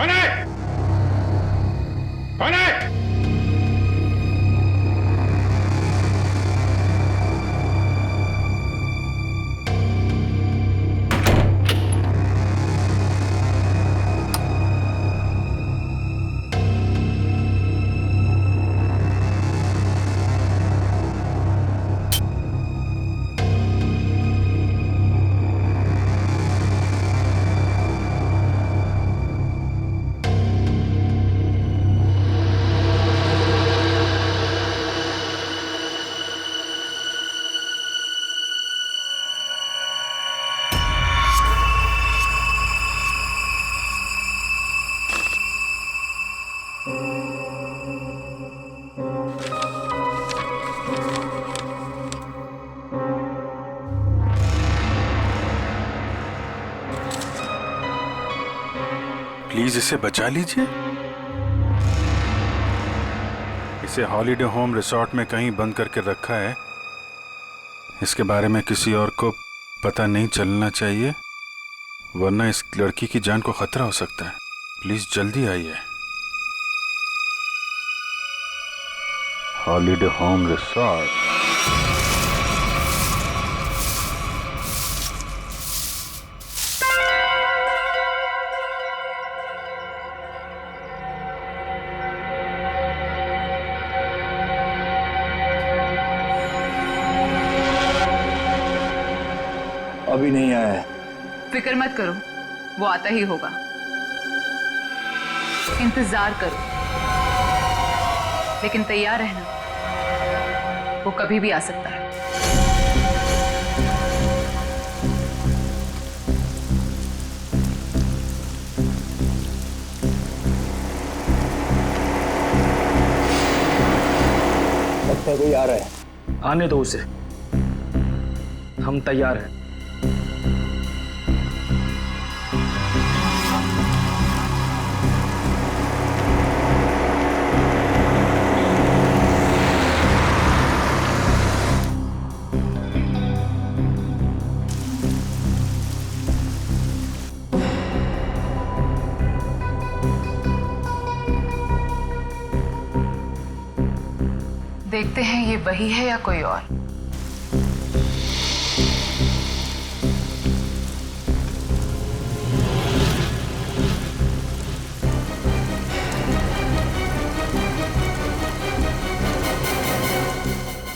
कौन है? कौन है? प्लीज इसे बचा लीजिए। इसे हॉलिडे होम रिसोर्ट में कहीं बंद करके रखा है। इसके बारे में किसी और को पता नहीं चलना चाहिए, वरना इस लड़की की जान को खतरा हो सकता है। प्लीज जल्दी आइए। Holiday home resort. अभी नहीं आया है। फिक्र मत करो, वो आता ही होगा। इंतजार करो, लेकिन तैयार रहना, वो कभी भी आ सकता है। लगता है कोई आ रहा है। आने दो उसे, हम तैयार हैं। देखते हैं ये वही है या कोई और।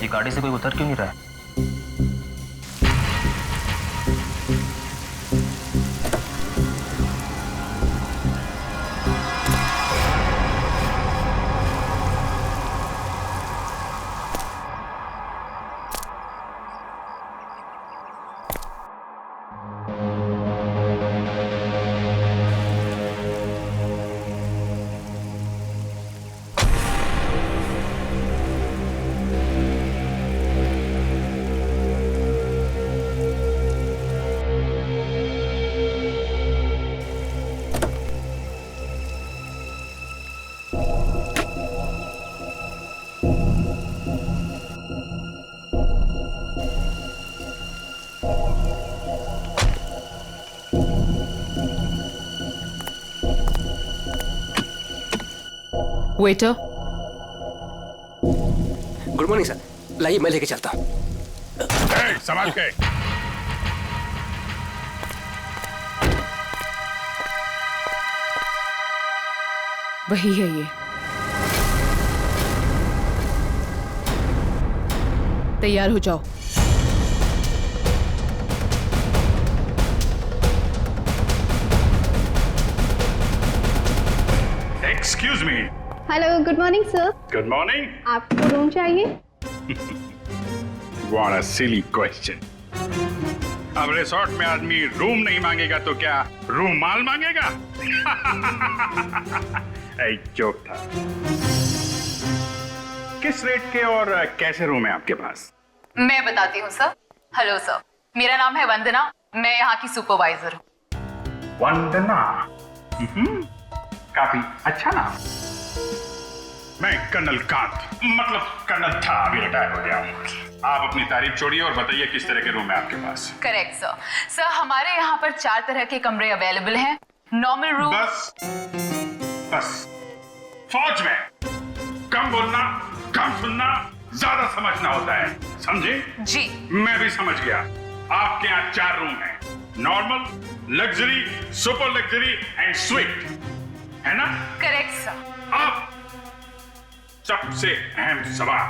ये गाड़ी से कोई उतर क्यों नहीं रहा है? वेटर। गुड मॉर्निंग सर, लाइए मैं लेके चलता हूँ। संभाल के। वही है ये। तैयार हो जाओ। Excuse me. Hello, good morning sir. Good morning. आपको रूम चाहिए? What a silly question. अब रिसोर्ट में आदमी रूम नहीं मांगेगा तो क्या रूमाल मांगेगा? एक जोक था। किस रेट के और कैसे रूम है आपके पास? मैं बताती हूँ सर। हेलो सर, मेरा नाम है वंदना, मैं यहाँ की सुपरवाइजर हूँ। वंदना। काफी अच्छा नाम। मैं कर्नल कांत, मतलब कर्नल था, अभी रिटायर हो गया हूँ। आप अपनी तारीफ छोड़िए और बताइए किस तरह के रूम है आपके पास। Correct sir. सर हमारे यहाँ पर 4 तरह के कमरे अवेलेबल हैं। Normal room. बस बस, फौज में कम बोलना, कम सुनना, ज्यादा समझना होता है, समझे? जी। मैं भी समझ गया। आपके यहाँ 4 रूम हैं, normal, luxury, super luxury and sweet, है ना? Correct sir. अब सबसे अहम सवाल,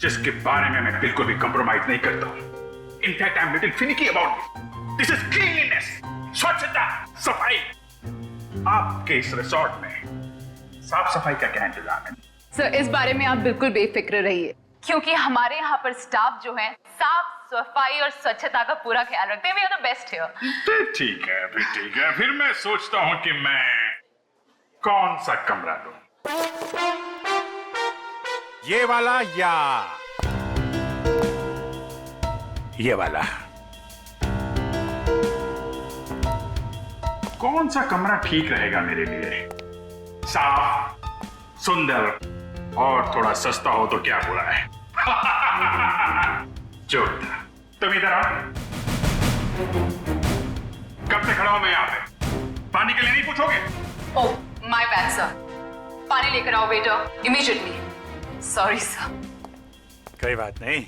जिसके बारे में मैं बिल्कुल भी कंप्रोमाइज नहीं करता हूं। In fact I am little finicky about this is cleanliness, स्वच्छता, सफाई। आपके इस रिसोर्ट में साफ सफाई का क्या इंतजाम है? सर इस बारे में आप बिल्कुल बेफिक्र रहिए, क्योंकि हमारे यहाँ पर स्टाफ जो है साफ सफाई और स्वच्छता का पूरा ख्याल रखते हैं। We are the best here. ठीक है, फिर ठीक है। फिर मैं सोचता हूं कि मैं कौन सा कमरा लूं। ये वाला या ये वाला? कौन सा कमरा ठीक रहेगा मेरे लिए? साफ, सुंदर और थोड़ा सस्ता हो तो क्या बुरा है? जोरदार। तुम इधर आओ। कब से खड़ा हूं मैं यहाँ पे? पानी के लिए नहीं पूछोगे? Oh my bad sir. पानी लेकर आओ बेटा, इमीडिएटली। Sorry sir. कोई बात नहीं,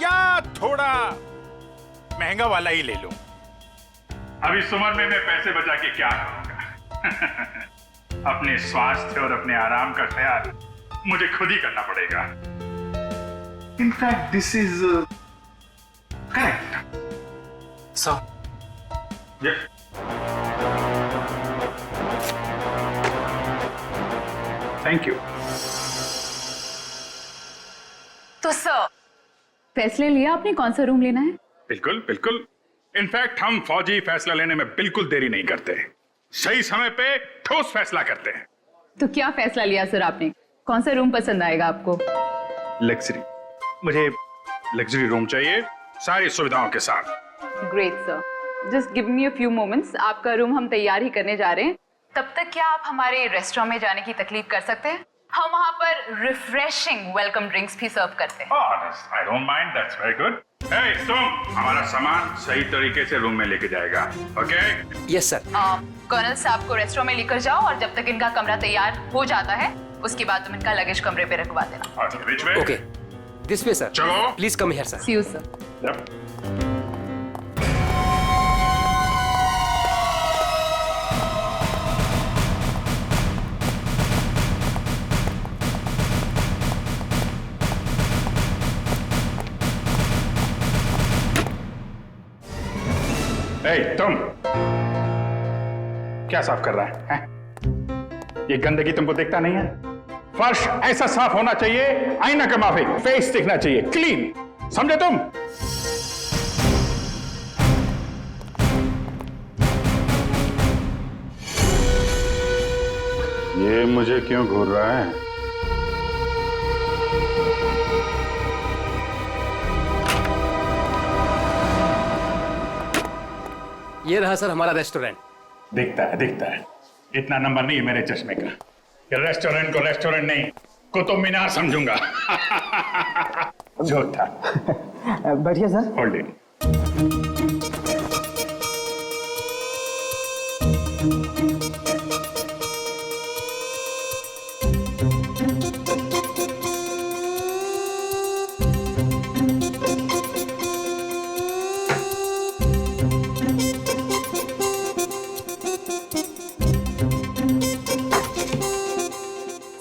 या थोड़ा महंगा वाला ही ले लूं। अभी इस उम्र में मैं पैसे बचा के क्या करूंगा? अपने स्वास्थ्य और अपने आराम का ख्याल मुझे खुद ही करना पड़ेगा। In fact this is correct sir. Thank you. तो सर फैसले लिया आपने कौन सा रूम लेना है? बिल्कुल बिल्कुल। इनफैक्ट हम फौजी फैसला लेने में बिल्कुल देरी नहीं करते, सही समय पे ठोस फैसला करते हैं। तो क्या फैसला लिया सर आपने? कौन सा रूम पसंद आएगा आपको? लग्जरी, मुझे लग्जरी रूम चाहिए, सारी सुविधाओं के साथ। Great sir, just give me a few moments. आपका रूम हम तैयार ही करने जा रहे हैं। तब तक क्या आप हमारे रेस्टोरेंट में जाने की तकलीफ कर सकते हैं? हम वहाँ पर रिफ्रेशिंग वेलकम ड्रिंक्स भी सर्व करते हैं। I don't mind, that's very good. हे तुम हमारा सामान सही तरीके से रूम में लेके जाएगा, ओके? Yes sir. कर्नल साहब को रेस्टोरेंट में लेकर जाओ और जब तक इनका कमरा तैयार हो जाता है उसके बाद तुम इनका लगेज कमरे पे रखवा देना। Which way? Okay, this way sir. चलो। Please come here sir. See you sir. Yep. तुम क्या साफ कर रहा है? ये गंदगी तुमको दिखता नहीं है? फर्श ऐसा साफ होना चाहिए, आईना का माफिक, फेस दिखना चाहिए क्लीन, समझे तुम? ये मुझे क्यों घूर रहा है? ये रहा सर हमारा रेस्टोरेंट। दिखता है। इतना नंबर नहीं है मेरे चश्मे का। ये रेस्टोरेंट को रेस्टोरेंट नहीं, कुतुब मीनार समझूंगा। जो था। बैठिए सर। Hold it.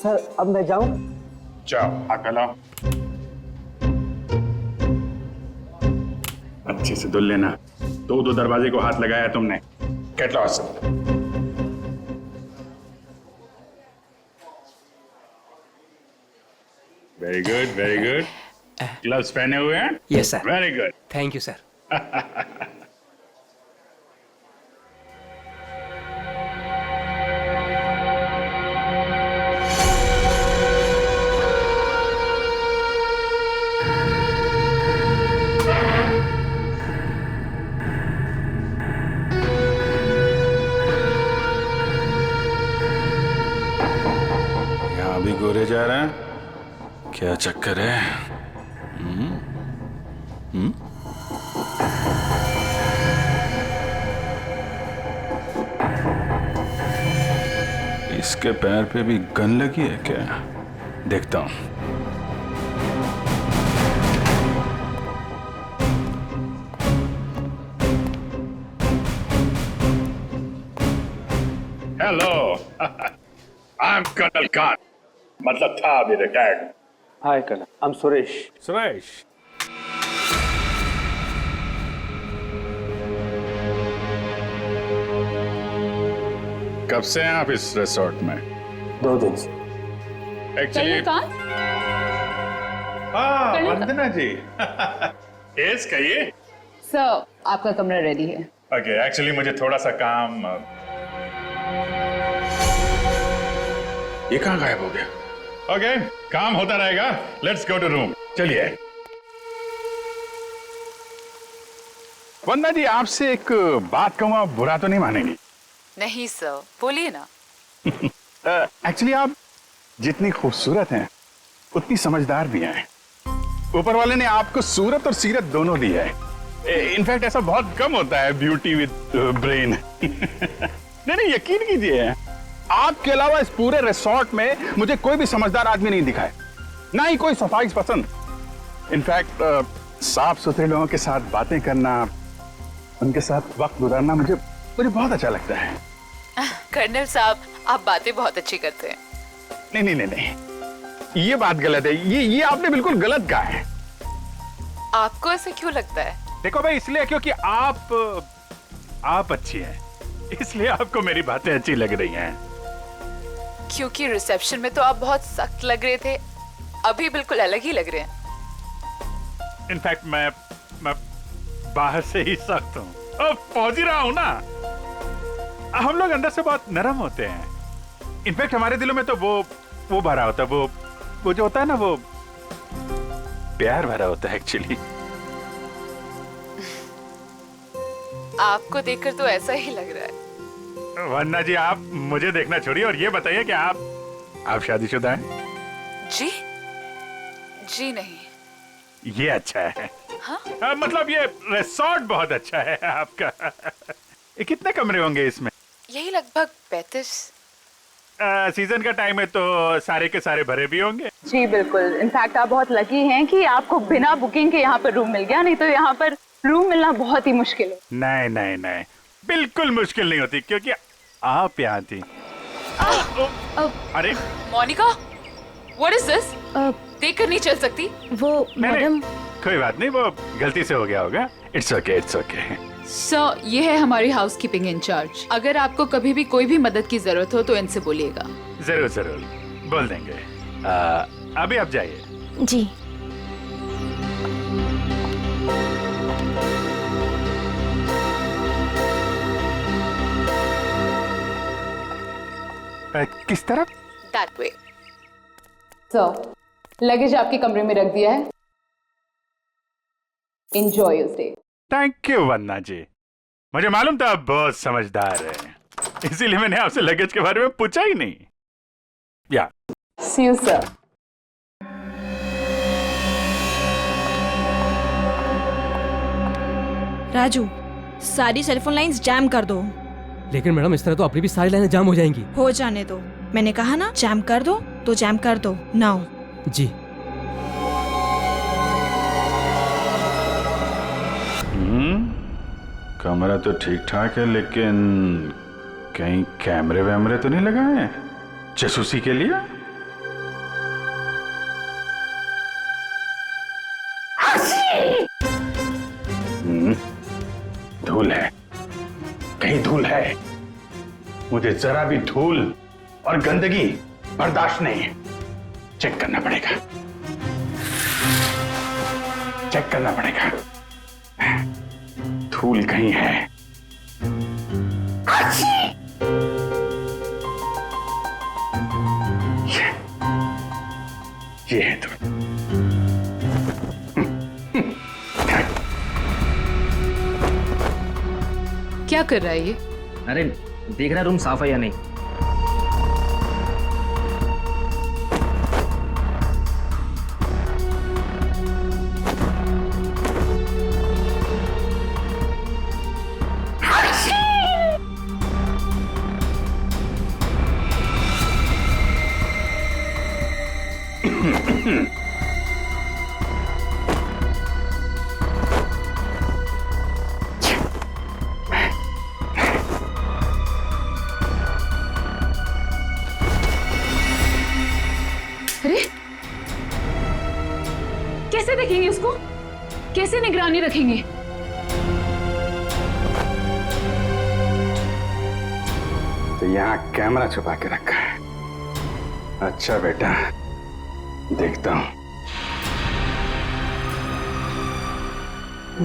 सर अब मैं जाऊं? जाओ, हाथ फैलाओ। अच्छे से धुल लेना। दो दरवाजे को हाथ लगाया तुमने। Get lost. Very good. Gloves पहने हुए हैं? Yes sir. Very good. Thank you sir. यहाँ भी गोरे जा रहे हैं, क्या चक्कर है? इसके पैर पे भी गन लगी है क्या? देखता हूं। Hello, I am colonel Khan, मतलब था अभी रिटायर्ड। हाय कल, I'm सुरेश। सुरेश, कब से हैं आप इस रिसोर्ट में? 2 दिन से। एक्चुअली वंदना जी। यस, कहिए। सर, आपका कमरा रेडी है। ओके, एक्चुअली मुझे थोड़ा सा काम। ये कहाँ गायब हो गया? ओके, काम होता रहेगा। Let's go to room. चलिए। वंदना जी, आपसे एक बात कहूँ, आप बुरा तो नहीं मानेंगी? नहीं सर, बोलिए ना। एक्चुअली आप जितनी खूबसूरत हैं उतनी समझदार भी हैं। ऊपर वाले ने आपको सूरत और सीरत दोनों दी है। इनफैक्ट ऐसा बहुत कम होता है, ब्यूटी विद ब्रेन। नहीं, यकीन कीजिए, आपके अलावा इस पूरे रिसोर्ट में मुझे कोई भी समझदार आदमी नहीं दिखा है, ना ही कोई सफाई पसंद। इनफैक्ट साफ सुथरे लोगों के साथ बातें करना, उनके साथ वक्त गुजारना मुझे बहुत अच्छा लगता है। कर्नल साहब, आप बातें बहुत अच्छी करते हैं। नहीं, ये बात गलत है। ये आपने बिल्कुल गलत कहा है। आपको ऐसे क्यों लगता है? देखो भाई, इसलिए क्योंकि आप अच्छी हैं, इसलिए आपको मेरी बातें अच्छी लग रही हैं। क्योंकि रिसेप्शन में तो आप बहुत सख्त लग रहे थे, अभी बिल्कुल अलग ही लग रहे हैं। इनफैक्ट मैं बाहर से ही सख्त हूँ, पहुंच ही रहा हूँ ना। हम लोग अंदर से बहुत नरम होते हैं। इनफैक्ट हमारे दिलों में तो वो भरा होता है, वो जो होता है ना, वो प्यार भरा होता है एक्चुअली। आपको देखकर तो ऐसा ही लग रहा है। वन्ना जी, आप मुझे देखना छोड़िए और ये बताइए कि आप शादीशुदा हैं? जी नहीं। ये अच्छा है। हाँ? मतलब ये रिसोर्ट बहुत अच्छा है आपका। ये कितने कमरे होंगे इसमें? यही लगभग 35। सीजन का टाइम है तो सारे के सारे भरे भी होंगे। जी बिल्कुल। इनफैक्ट आप बहुत लकी हैं कि आपको बिना बुकिंग के यहाँ पर रूम मिल गया, नहीं तो यहाँ पर रूम मिलना बहुत ही मुश्किल है। नहीं, बिल्कुल मुश्किल नहीं होती, क्योंकि आप यहाँ थी। अरे मोनिका, व्हाट इज दिस? देखकर नहीं चल सकती। वो मैडम। कोई बात नहीं, वो गलती से हो गया होगा। It's okay. सर, ये है हमारी हाउसकीपिंग इंचार्ज। अगर आपको कभी भी कोई भी मदद की जरूरत हो तो इनसे बोलिएगा। जरूर बोल देंगे। अभी आप जाइए। जी। किस तरफ? That way. सर, लगेज आपके कमरे में रख दिया है। Enjoy your stay. Thank you वन्ना जी, मुझे मालूम था आप बहुत समझदार हैं, इसीलिए मैंने आपसे लगेज के बारे में पूछा ही नहीं। या See you, sir. राजू, सारी सेलफोन लाइंस जैम कर दो। लेकिन मैडम, इस तरह तो अपनी भी सारी लाइनें जाम हो जाएंगी। हो जाने दो, मैंने कहा ना जैम कर दो तो जैम कर दो। नाउ। जी। कमरा तो ठीक ठाक है, लेकिन कहीं कैमरे वैमरे तो नहीं लगाए हैं जासूसी के लिए? धूल है, कहीं धूल है। मुझे जरा भी धूल और गंदगी बर्दाश्त नहीं है। चेक करना पड़ेगा। धूल कहीं है। ये है धूल। क्या कर रहा है ये? अरे देख रहा रूम साफ है या नहीं। देखेंगे उसको? कैसे निगरानी रखेंगे? तो यहाँ कैमरा छुपा के रखा है। अच्छा बेटा, देखता हूं।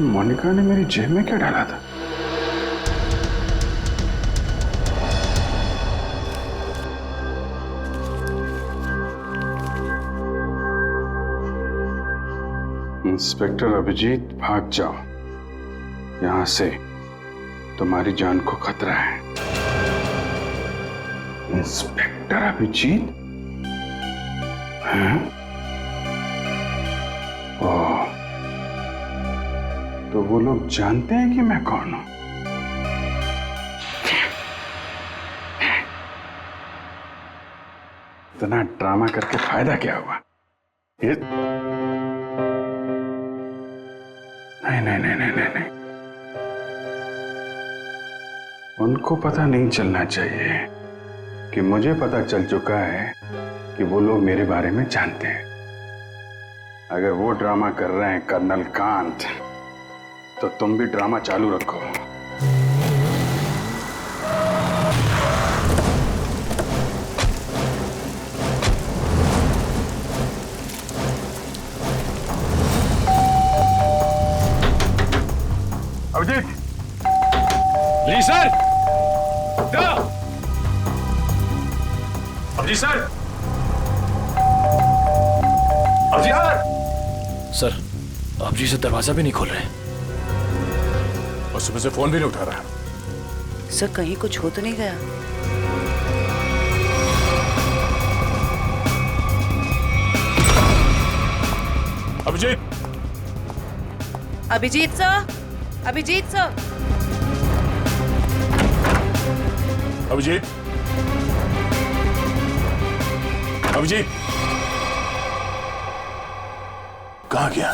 मोनिका ने मेरी जेब में क्या डाला था? इंस्पेक्टर अभिजीत, भाग जाओ यहां से, तुम्हारी जान को खतरा है। इंस्पेक्टर अभिजीत? हैं? ओह, तो वो लोग जानते हैं कि मैं कौन हूं? इतना ड्रामा करके फायदा क्या हुआ? नहीं। उनको पता नहीं चलना चाहिए कि मुझे पता चल चुका है कि वो लोग मेरे बारे में जानते हैं। अगर वो ड्रामा कर रहे हैं कर्नल कांत, तो तुम भी ड्रामा चालू रखो। अभिजीत! जी sir. Abhijeet sir. Abhijeet sir. Sir, आप जी से दरवाजा भी नहीं खोल रहे। और सुबह से फोन भी नहीं उठा रहा। सर, कहीं कुछ हो तो नहीं गया? अभिजीत! Abhijeet sir, Abhijeet sir. अभिजीत! अभिजीत! कहाँ गया?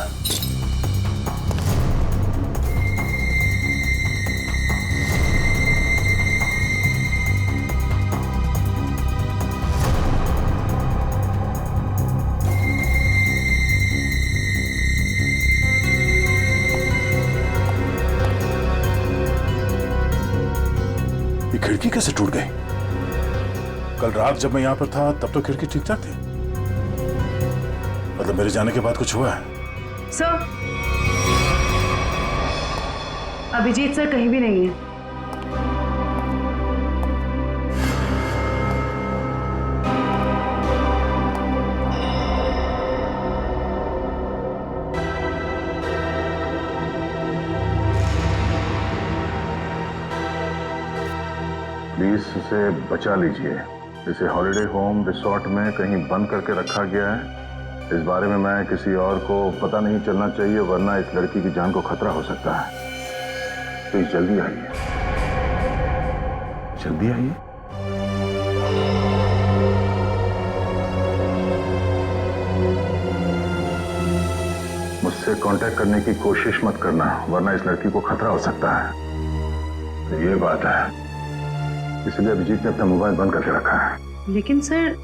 खिड़की कैसे टूट गई? कल रात जब मैं यहां पर था तब तो खिड़की ठीक ठाक थी। मतलब मेरे जाने के बाद कुछ हुआ है? सर, अभिजीत सर कहीं भी नहीं है। प्लीज इसे बचा लीजिए। इसे हॉलिडे होम रिसोर्ट में कहीं बंद करके रखा गया है। इस बारे में मैं किसी और को पता नहीं चलना चाहिए, वरना इस लड़की की जान को खतरा हो सकता है। प्लीज जल्दी आइए, जल्दी आइए। मुझसे कांटेक्ट करने की कोशिश मत करना, वरना इस लड़की को खतरा हो सकता है। तो ये बात है, इसलिए अभिजीत ने अपना मोबाइल बंद करके रखा है। लेकिन सर,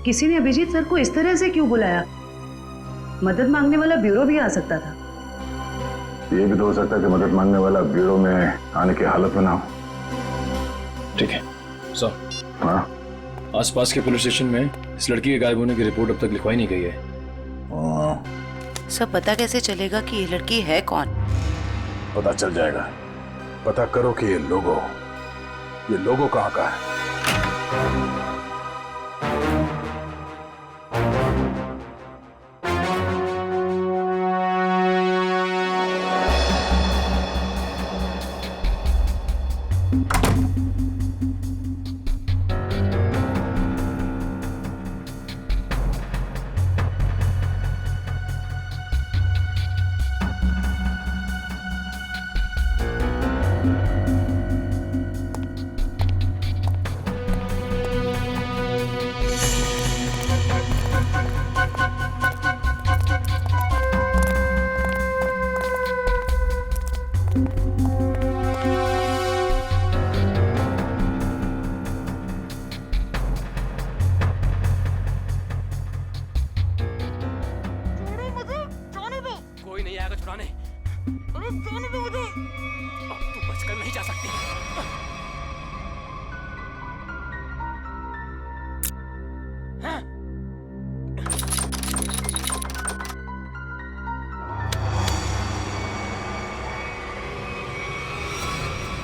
किसी ने अभिजीत सर को इस तरह से क्यों बुलाया? मदद मांगने वाला ब्यूरो भी आ सकता था। ये भी तो हो सकता है कि मदद मांगने वाला ब्यूरो में आने की हालत में ना हो। ठीक है सर। हाँ, आसपास के पुलिस स्टेशन में इस लड़की के गायब होने की रिपोर्ट अब तक लिखवाई नहीं गई है। सर, पता कैसे चलेगा कि ये लड़की है कौन? पता चल जाएगा। पता करो कि ये लोगो कहाँ का है।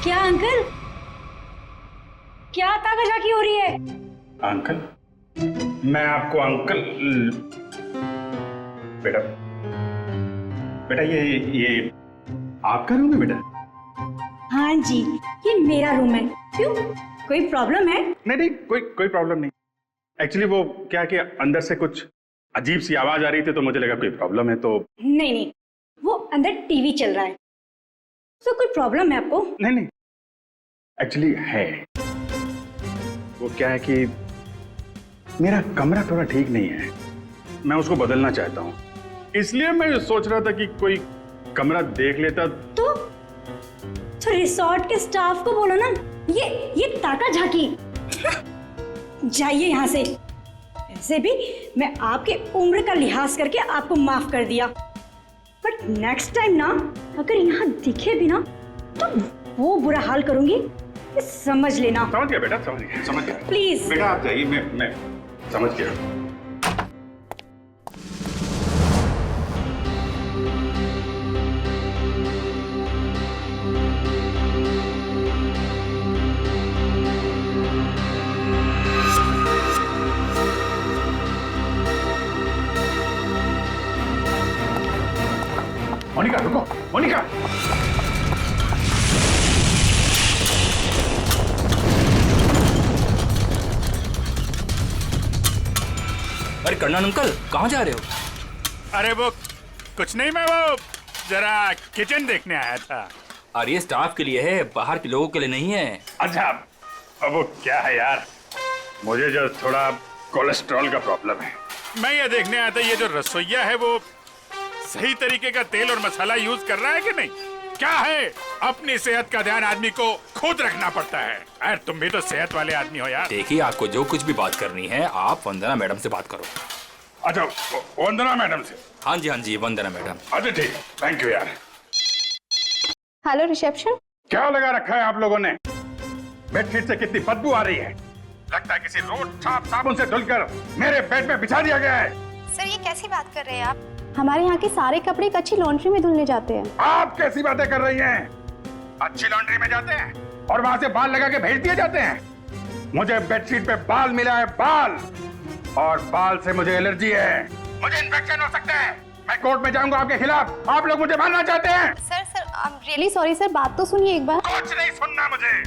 क्या अंकल, क्या ताकाझाकी हो रही है? अंकल, मैं आपको अंकल बेटा बेटा ये आपका रूम है बेटा? हाँ जी, ये मेरा रूम है। क्यों, कोई प्रॉब्लम है? नहीं, कोई प्रॉब्लम नहीं। एक्चुअली वो क्या कि अंदर से कुछ अजीब सी आवाज आ रही थी, तो मुझे लगा कोई प्रॉब्लम है। तो नहीं, वो अंदर टीवी चल रहा है, तो कोई प्रॉब्लम है आपको? नहीं, एक्चुअली है। वो क्या है कि मेरा कमरा थोड़ा ठीक नहीं है, मैं उसको बदलना चाहता हूँ, इसलिए मैं सोच रहा था कि कोई कमरा देख लेता। तो रिसोर्ट के स्टाफ को बोलो ना, ये ताकाझाकी। जाइए यहाँ से। ऐसे भी मैं आपके उम्र का लिहाज करके आपको माफ कर दिया, बट नेक्स्ट टाइम ना अगर यहाँ दिखे भी ना तो वो बुरा हाल करूंगी, ये समझ लेना। समझ गया बेटा, समझ गया। प्लीज बेटा आप जाइए, मैं समझ गया। मोनिका रुको, मोनिका। अरे कर्णन अंकल, कहाँ जा रहे हो? अरे वो कुछ नहीं, मैं वो जरा किचन देखने आया था। अरे ये स्टाफ के लिए है, बाहर के लोगों के लिए नहीं है। अच्छा, अब वो क्या है यार, मुझे जो थोड़ा कोलेस्ट्रॉल का प्रॉब्लम है। मैं ये देखने आया था, ये जो रसोइया है वो सही तरीके का तेल और मसाला यूज कर रहा है कि नहीं। क्या है, अपनी सेहत का ध्यान आदमी को खुद रखना पड़ता है। अरे तुम भी तो सेहत वाले आदमी हो यार। देखिए, आपको जो कुछ भी बात करनी है आप वंदना मैडम से बात करो। अच्छा, वंदना मैडम से? हाँ जी, वंदना मैडम। अच्छा ठीक, थैंक यू यार। Hello reception. क्या लगा रखा है आप लोगों ने? बेडशीट से कितनी बदबू आ रही है, लगता है किसी रोड साफ साबुन से धुलकर मेरे बेड में बिछा दिया गया है। सर ये कैसी बात कर रहे हैं आप? हमारे यहाँ के सारे कपड़े एक अच्छी लॉन्ड्री में धुलने जाते हैं। आप कैसी बातें कर रही हैं? अच्छी लॉन्ड्री में जाते हैं और वहां से बाल लगा के भेज दिए जाते हैं। मुझे बेडशीट पे बाल मिला है, बाल, और बाल से मुझे एलर्जी है, मुझे इन्फेक्शन हो सकता है। मैं कोर्ट में जाऊंगा आपके खिलाफ। आप लोग मुझे मारना चाहते हैं? Sir I am really sorry sir, बात तो सुनिए एक बार। कुछ नहीं सुनना मुझे।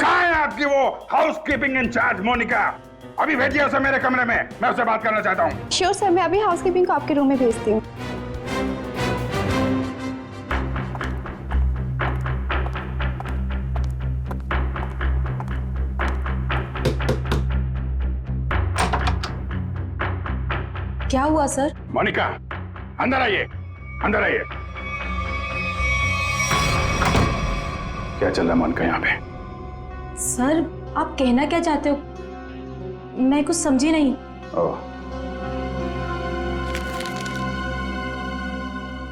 कहाँ है आपकी वो हाउसकीपिंग इंचार्ज मोनिका? अभी भेजिए उसे मेरे कमरे में, मैं उससे बात करना चाहता हूँ। श्योर सर, मैं अभी हाउसकीपिंग को आपके रूम में भेजती हूँ। क्या हुआ सर? मोनिका, अंदर आइए, अंदर आइए। क्या चल रहा है मोनिका यहाँ पे? सर आप कहना क्या चाहते हो, मैं कुछ समझी नहीं। ओह,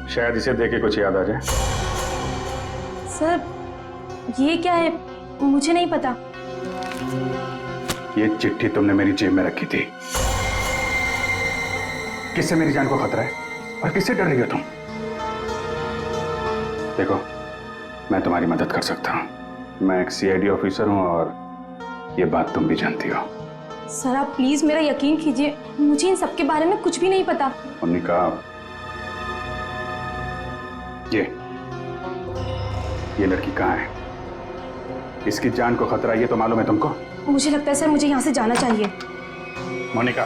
शायद इसे देख के कुछ याद आ जाए। सर ये क्या है, मुझे नहीं पता। ये चिट्ठी तुमने मेरी जेब में रखी थी। किससे मेरी जान को खतरा है और किससे डर रही हो तुम? देखो, मैं तुम्हारी मदद कर सकता हूँ। मैं एक सीआईडी ऑफिसर हूँ और ये बात तुम भी जानती हो। सर आप प्लीज मेरा यकीन कीजिए, मुझे इन सब के बारे में कुछ भी नहीं पता। मोनिका, ये लड़की कहाँ है? इसकी जान को खतरा ये तो मालूम है तुमको? मुझे लगता है सर मुझे यहाँ से जाना चाहिए। मोनिका,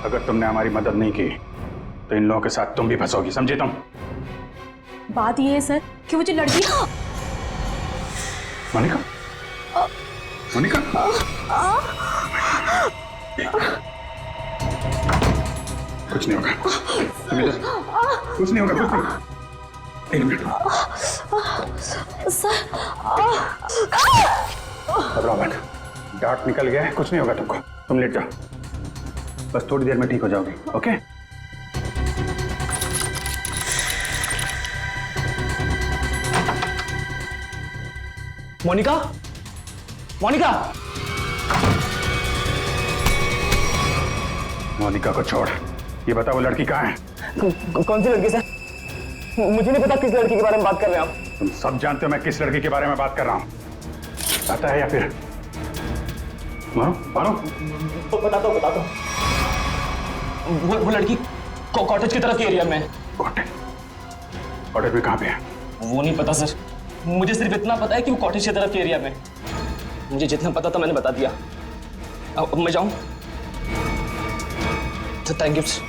अगर तुमने हमारी मदद नहीं की तो इन लोगों के साथ तुम भी फंसोगी, समझे तुम? बात ये है सर कि वो जो लड़की। मोनिका, मोनिका, कुछ नहीं होगा, तुम इधर, कुछ नहीं होगा, कुछ नहीं। एक मिनट, घबराओ मत, डार्ट निकल गया है, कुछ नहीं होगा तुमको। तुम लेट जाओ, बस थोड़ी देर में ठीक हो जाओगी, ओके? मोनिका, मोनिका, मोनिका को छोड़, ये बता वो लड़की कहाँ है? कौन सी लड़की सर? मुझे नहीं पता किस लड़की के बारे में बात कर रहे हैं आप। तुम सब जानते हो मैं किस लड़की के बारे में बात कर रहा हूँ। पता है या फिर मारो? बताता हूँ। वो लड़की कॉटेज की तरफ के एरिया में है। कॉटेज में कहाँ पे है? वो नहीं पता सर, मुझे सिर्फ इतना पता है कि वो कॉटेज की तरफ के एरिया में। मुझे जितना पता था मैंने बता दिया। अब मैं जाऊं? तो थैंक यू सर।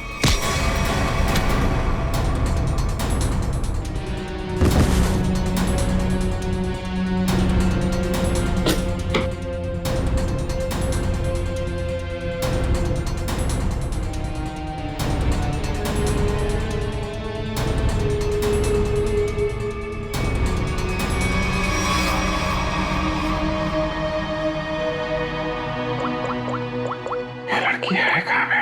लड़की है कहाँ पे?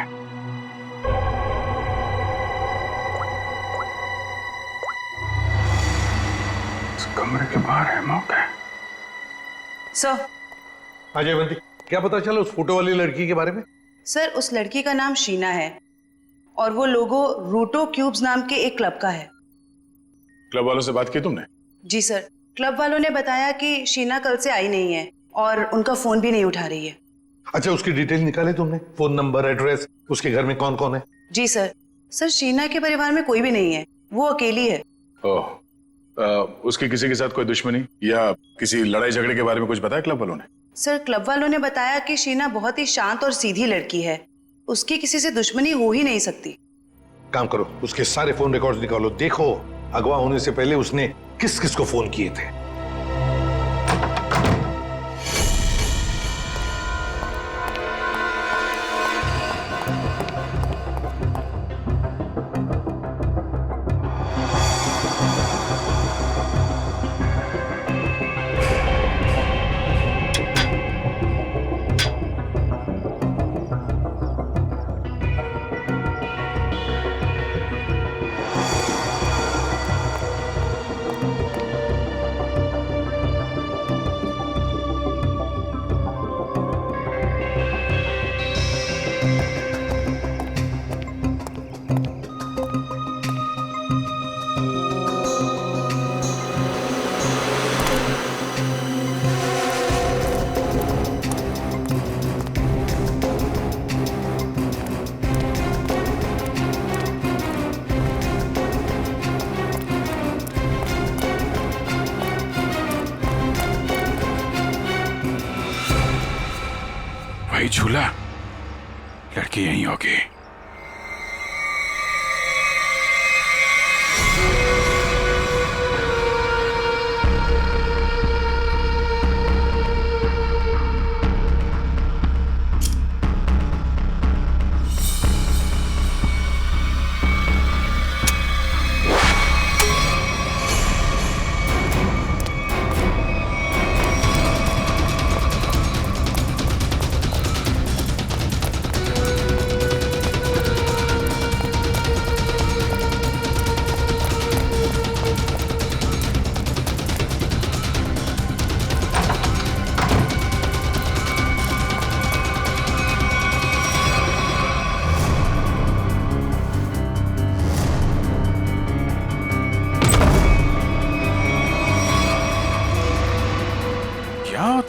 इस कमरे के बाहर है मौका। सर, अजयवंती, क्या पता चला उस फोटो वाली लड़की के बारे में? सर उस लड़की का नाम शीना है और वो लोगो रूटो क्यूब्स नाम के एक क्लब का है। क्लब वालों से बात की तुमने? जी सर, क्लब वालों ने बताया कि शीना कल से आई नहीं है और उनका फोन भी नहीं उठा रही है। अच्छा, उसकी डिटेल निकाले तुमने? फोन नंबर, एड्रेस, उसके घर में कौन कौन है? जी सर। सर शीना के परिवार में कोई भी नहीं है, वो अकेली है। ओह, उसकी किसी के साथ कोई दुश्मनी या किसी लड़ाई झगड़े के बारे में कुछ बताया क्लब वालों ने? सर क्लब वालों ने बताया कि शीना बहुत ही शांत और सीधी लड़की है, उसकी किसी से दुश्मनी हो ही नहीं सकती। काम करो, उसके सारे फोन रिकॉर्ड्स निकालो, देखो अगवा होने से पहले उसने किस किस को फोन किए थे। भाई झूला, लड़की यहीं होगी।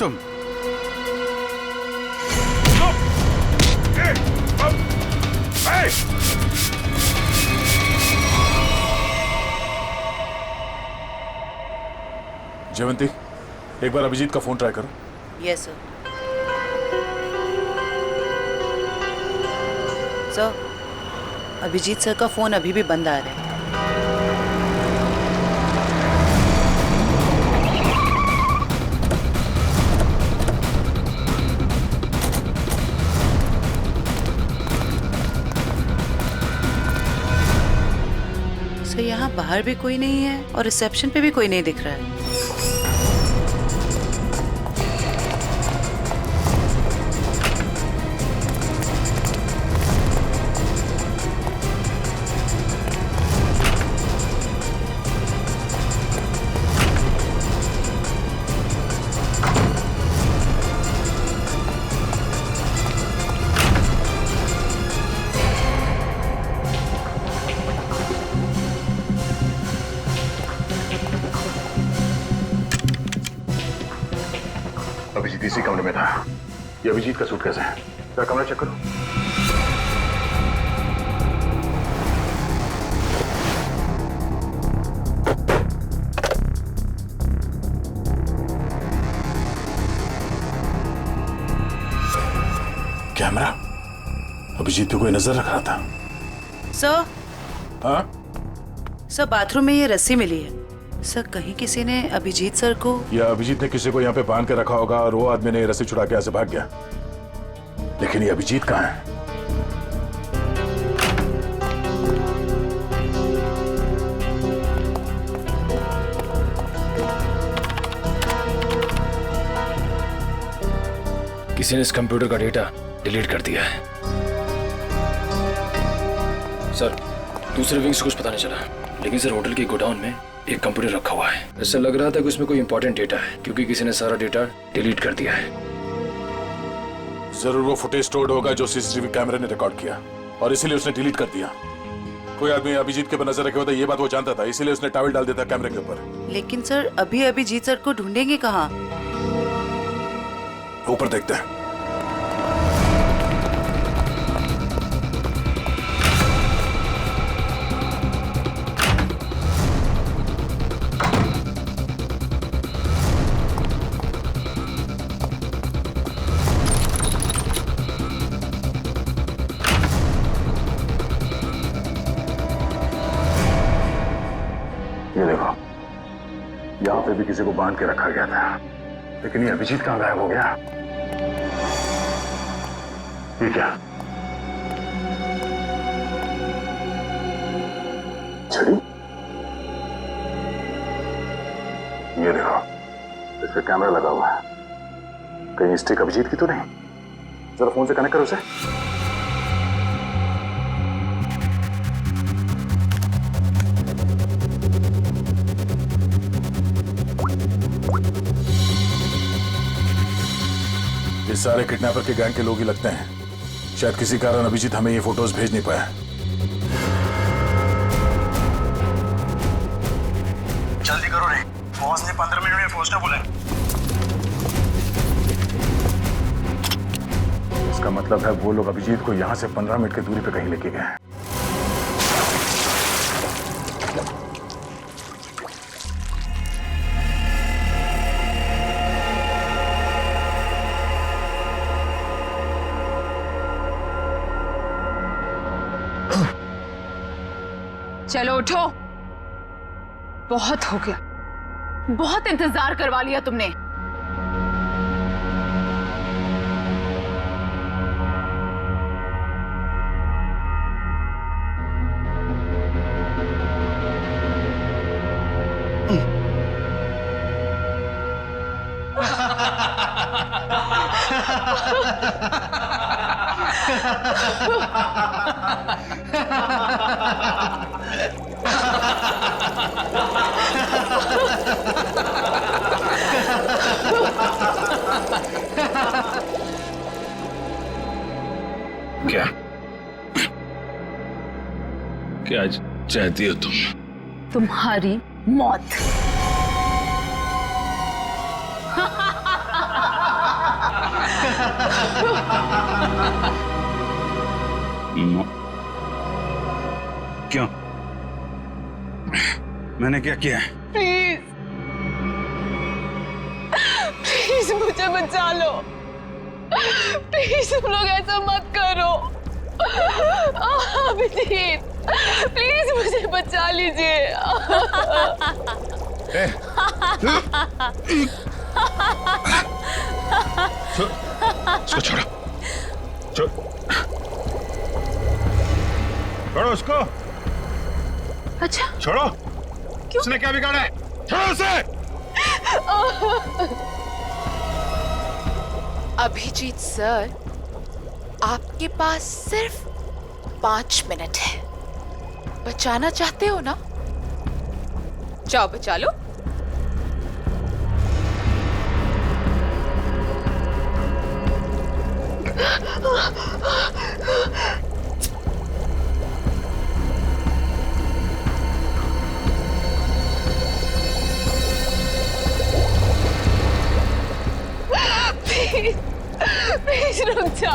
तुम जयवंती, एक बार अभिजीत का फोन ट्राई करो। Yes sir. Sir, Abhijeet sir का फोन अभी भी बंद आ रहा है। सर यहाँ बाहर भी कोई नहीं है और रिसेप्शन पे भी कोई नहीं दिख रहा है। अभिजीत इसी कमरे में था। ये अभिजीत का सूटकेस है। क्या कमरा चेक करो। कैमरा। अभिजीत पे कोई नजर रख रहा था। सर, हाँ? सर बाथरूम में ये रस्सी मिली है। सर कहीं किसी ने अभिजीत सर को या अभिजीत ने किसी को यहाँ पे बांध के रखा होगा और वो आदमी ने रस्सी छुड़ा के यहाँ से भाग गया। लेकिन ये अभिजीत कहाँ है? किसी ने इस कंप्यूटर का डेटा डिलीट कर दिया है। सर, दूसरे विंग से कुछ पता नहीं चला, लेकिन सर होटल के गोडाउन में एक कंप्यूटर रखा हुआ है। ऐसा लग रहा था कि उसमें कोई इंपॉर्टेंट डेटा है, क्योंकि किसी ने सारा डेटा डिलीट कर दिया है। जरूर वो फुटेज स्टोर्ड होगा जो सीसीटीवी कैमरे ने रिकॉर्ड किया और इसीलिए उसने डिलीट कर दिया। कोई आदमी अभिजीत के पर नजर रखे होता, ये बात वो जानता था, इसीलिए उसने टॉवल डाल दिया था कैमरे के ऊपर। लेकिन सर अभी अभिजीत सर को ढूंढेंगे कहाँ? ऊपर देखते हैं। ये देखो, यहाँ पे भी किसी को बांध के रखा गया था, लेकिन ये अभिजीत कहाँ गायब हो गया? ये क्या? छड़ी? ये देखो, इस पे कैमरा लगा हुआ है। कहीं स्टिक अभिजीत की तो नहीं? जरा फोन से कनेक्ट करो उसे। ये सारे किडनैपर के गैंग के लोग ही लगते हैं। शायद किसी कारण अभिजीत हमें ये फोटोज भेज नहीं पाया। जल्दी करो रे, बॉस ने 15 मिनट में पहुंचना बोला है। इसका मतलब है वो लोग अभिजीत को यहाँ से 15 मिनट की दूरी पे कहीं लेके गए हैं। चलो उठो, बहुत हो गया, बहुत इंतजार करवा लिया तुमने। क्या क्या चाहती हो तुम? तुम्हारी मौत। क्यों? मैंने क्या किया है? प्लीज प्लीज मुझे बचा लो। प्लीज तुम लोग ऐसा मत करो। अभिजीत प्लीज मुझे बचा लीजिए। इसको छोड़ो, छोड़ो उसको। अच्छा छोड़ो। क्यों? उसने क्या बिगाड़ा है? छोड़ो उसे। अभिजीत सर, आपके पास सिर्फ 5 मिनट है। बचाना चाहते हो ना? जाओ बचा लो। प्लीज प्लीज रुक जा।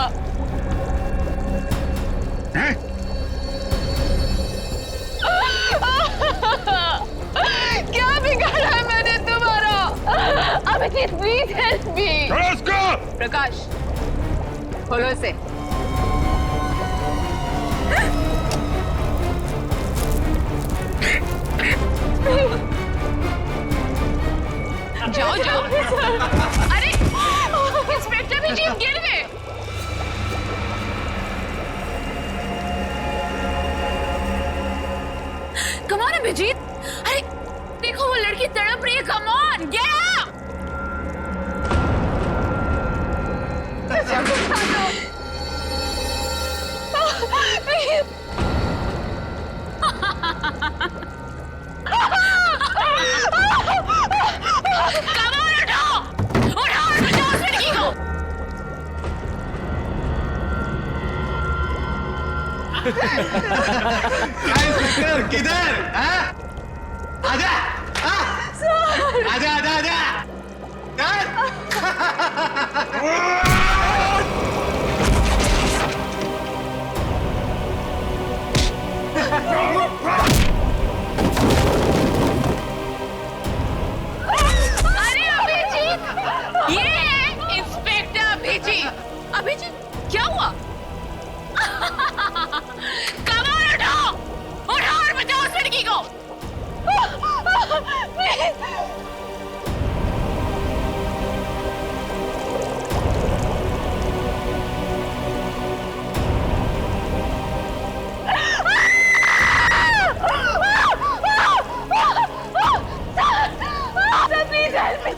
क्या बिगाड़ा है मैंने तुम्हारा? Abhijeet please help me. Prakash खोलो इसे। जाओ जाओ। अरे इंस्पेक्टर भी जीप गिर गए। कम ऑन अभिजीत, अरे देखो वो लड़की तड़प रही है। Come on get up. किधर? आजा आजा आजा आजा। अरे अभिजीत, ये इंस्पेक्टर अभिजीत। अभिजीत क्या हुआ? कमाल उठाओ और बचाओ उस लड़की को। Please help me.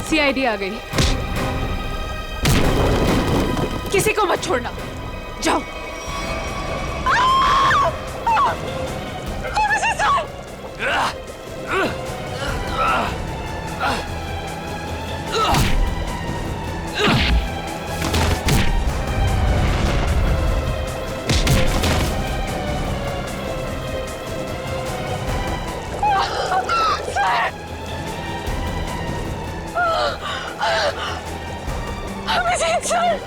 सीआईडी आ गई। किसी को मत छोड़ना, जाओ। अभिजीत सर,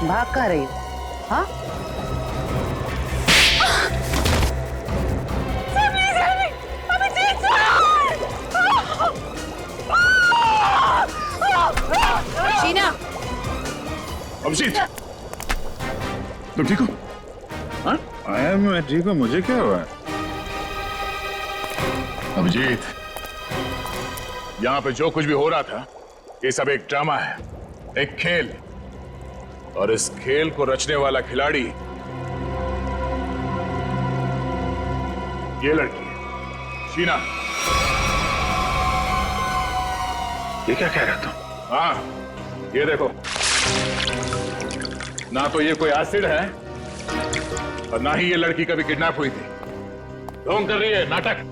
भाग कहाँ रही हो? हाँ शीना। अभिजीत, तुम ठीक हो? हाँ? आया मैं ठीक हूँ, मुझे क्या हुआ? अभिजीत, यहाँ पे जो कुछ भी हो रहा था, ये सब एक ड्रामा है, एक खेल। और इस खेल को रचने वाला खिलाड़ी ये लड़की है, शीना। ये क्या कह रहा तुम? हाँ, ये देखो, ना तो ये कोई एसिड है और ना ही ये लड़की कभी किडनैप हुई थी। ढोंग कर रही है, नाटक।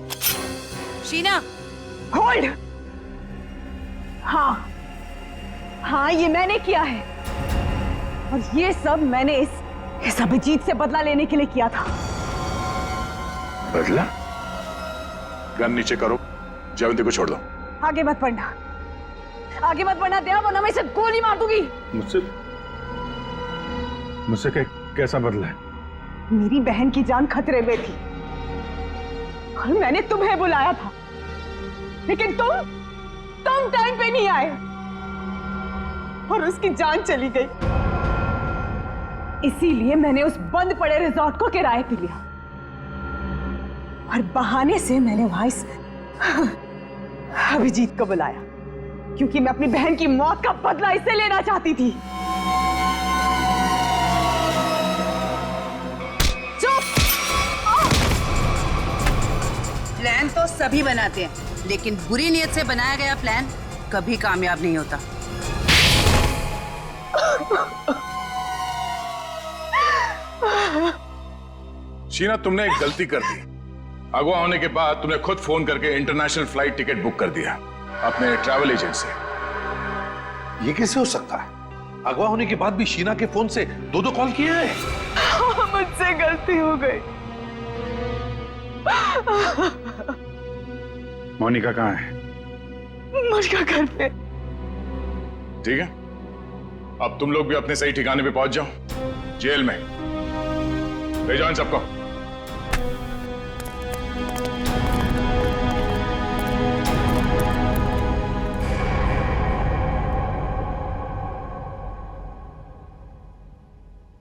शीना, होल्ड। हाँ हाँ, ये मैंने किया है और ये सब मैंने इस अभिजीत से बदला लेने के लिए किया था। बदला? गन नीचे करो, जयवंती को छोड़ दो। आगे मत बढ़ना, आगे मत बढ़ना दया, वरना मैं इसे गोली मार दूंगी। मुझसे कैसा बदला है? मेरी बहन की जान खतरे में थी और मैंने तुम्हें बुलाया था, लेकिन तुम टाइम पे नहीं आए और उसकी जान चली गई। इसीलिए मैंने उस बंद पड़े रिजॉर्ट को किराए पे लिया और बहाने से मैंने वहां इस अभिजीत को बुलाया, क्योंकि मैं अपनी बहन की मौत का बदला इससे लेना चाहती थी। प्लान तो सभी बनाते हैं, लेकिन बुरी नीयत से बनाया गया प्लान कभी कामयाब नहीं होता। शीना, तुमने एक गलती कर दी। अगवा होने के बाद तुमने खुद फोन करके इंटरनेशनल फ्लाइट टिकट बुक कर दिया अपने ट्रैवल एजेंट से। ये कैसे हो सकता है? अगवा होने के बाद भी शीना के फोन से दो कॉल किए हैं। मुझसे गलती हो गई। मोनिका कहाँ है? मोनिका घर पे। ठीक है, अब तुम लोग भी अपने सही ठिकाने पे पहुंच जाओ, जेल में। ले जाओ इन सबको।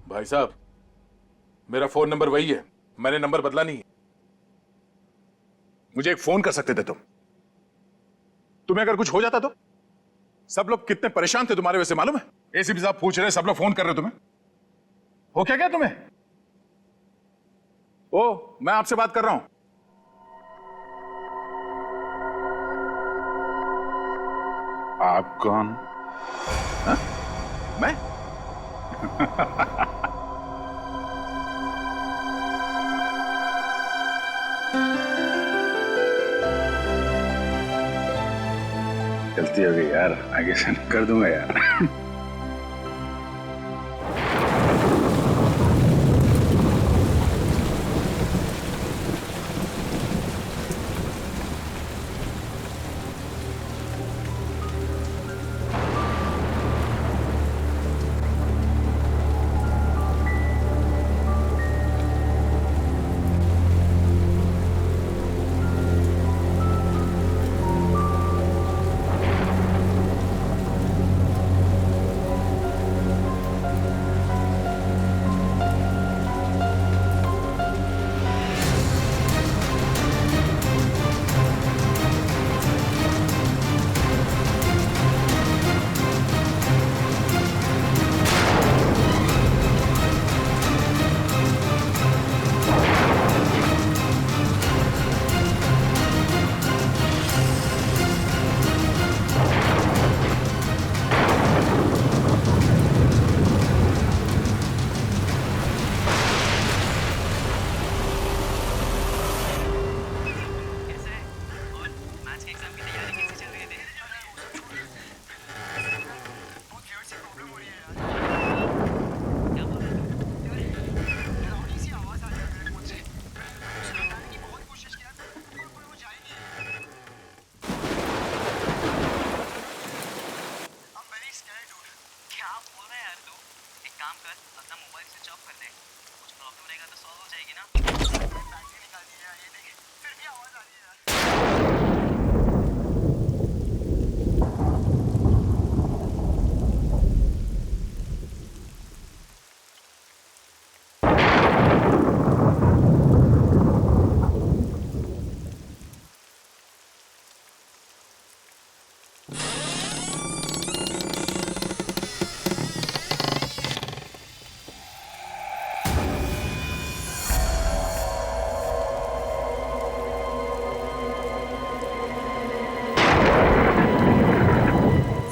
भाई साहब, मेरा फोन नंबर वही है, मैंने नंबर बदला नहीं है। मुझे एक फोन कर सकते थे तुम। तुम्हें अगर कुछ हो जाता तो? सब लोग कितने परेशान थे तुम्हारे वजह से, मालूम है? एसीपी साहब पूछ रहे, सब लोग फोन कर रहे तुम्हें। हो क्या तुम्हें? ओ, मैं आपसे बात कर रहा हूं। आप कौन? हा? मैं? गलती हो गई यार, आगे से कर दूंगा यार।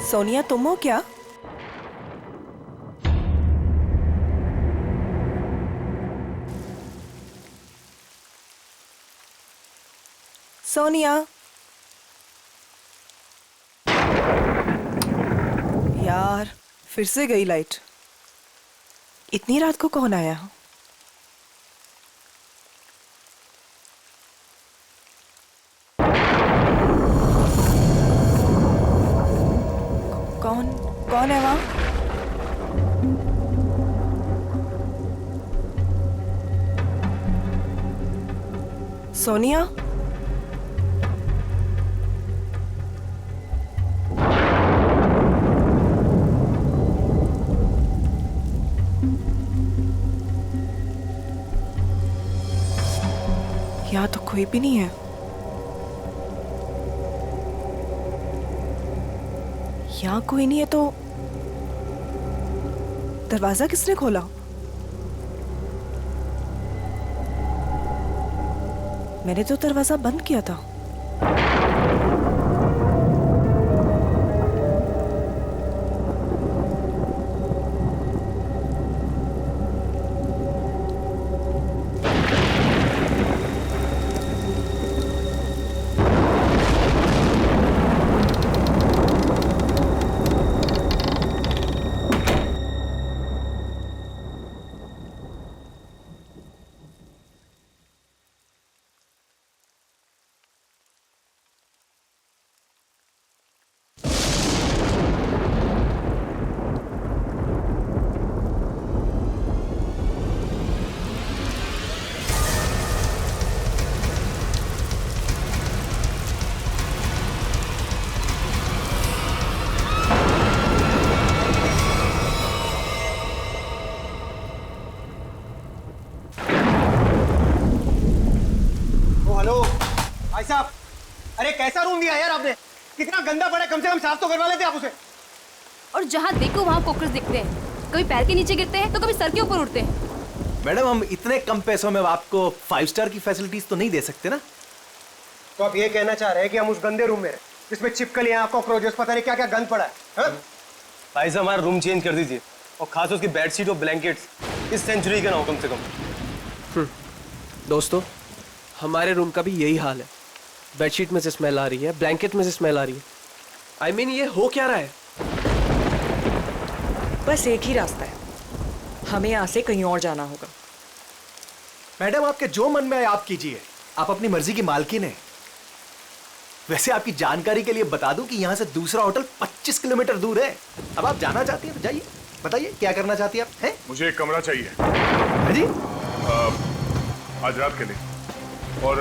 सोनिया, तुम हो क्या? सोनिया, यार फिर से गई लाइट। इतनी रात को कौन आया? कौन है वहाँ? सोनिया? यहाँ तो कोई भी नहीं है। यहाँ कोई नहीं है तो दरवाजा किसने खोला? मैंने तो दरवाजा बंद किया था। भाई साहब, अरे कैसा रूम दिया यार आपने? कितना गंदा पड़ा है, कम से कम साफ तो करवा लेते आप उसे। और जहाँ देखो वहाँ कॉकरोच दिखते हैं, कभी पैर के नीचे गिरते हैं तो कभी सर के ऊपर उड़ते हैं। मैडम, हम इतने कम पैसों में आपको 5 स्टार की फैसिलिटीज तो नहीं दे सकते ना। तो आप ये कहना चाह रहे हैं कि हम उस गंदे रूम में जिसमें छिपकलियां, कॉकरोचेस, पता नहीं क्या क्या गंद पड़ा है? भाई साहब, हमारा रूम चेंज कर दीजिए, और खास उसकी बेडशीट और ब्लैंकेट्स इस सेंचुरी के ना हो कम से कम। दोस्तों, हमारे रूम का भी यही हाल है। बेडशीट में से स्मेल आ रही है, ब्लैंकेट में से स्मेल आ रही है। I mean, ये हो क्या रहा है? बस एक ही रास्ता है, हमें यहाँ से कहीं और जाना होगा। मैडम, आपके जो मन में आए आप कीजिए, आप अपनी मर्जी की मालकिन हैं। वैसे आपकी जानकारी के लिए बता दूं कि यहाँ से दूसरा होटल 25 किलोमीटर दूर है। अब आप जाना चाहती हैं तो जाइए, बताइए क्या करना चाहती हैं आप? हैं? मुझे एक कमरा चाहिए। हाँ जी? आज रात के लिए। और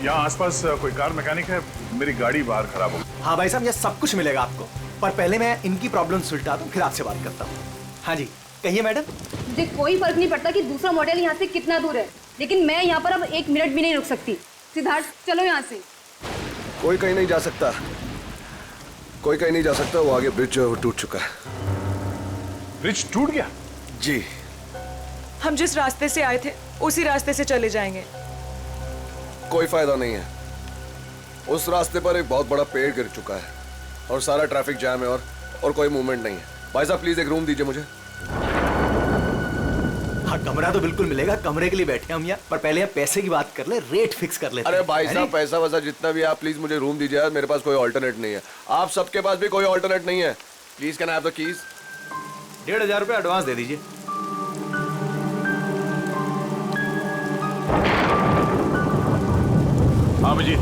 यहाँ आसपास कोई कार मैकेनिक है? मेरी गाड़ी बाहर खराब हो गई। हाँ भाई साहब, ये सब कुछ मिलेगा आपको, पर पहले मैं इनकी प्रॉब्लम सुलझा दूं, फिर आपसे बात करता हूँ। हाँ जी, कहिए मैडम। मुझे कोई फर्क नहीं पड़ता कि दूसरा मॉडल यहाँ से कितना दूर है, लेकिन मैं यहाँ पर अब 1 मिनट भी नहीं रुक सकती। सिद्धार्थ, चलो यहाँ से। कोई कहीं नहीं जा सकता, कोई कहीं नहीं जा सकता। वो आगे ब्रिज जो है वो टूट चुका है। ब्रिज टूट गया? जी। हम जिस रास्ते से आए थे उसी रास्ते से चले जाएंगे। कोई फायदा नहीं है, उस रास्ते पर एक बहुत बड़ा पेड़ गिर चुका है और सारा ट्रैफिक जैम है और कोई मूवमेंट नहीं है। भाई साहब, प्लीज एक रूम दीजिए मुझे। हाँ, कमरा तो बिल्कुल मिलेगा, कमरे के लिए बैठे हम यहाँ, पर पहले हम पैसे की बात कर ले, रेट फिक्स कर लेते हैं। अरे भाई साहब, पैसा वैसा जितना भी आप प्लीज मुझे रूम दीजिए यार, मेरे पास कोई ऑल्टरनेट नहीं है। आप सबके पास भी कोई ऑल्टरनेट नहीं है। Please can I have the keys? 1500 रुपये एडवांस दे दीजिए। हाँ अभिजीत,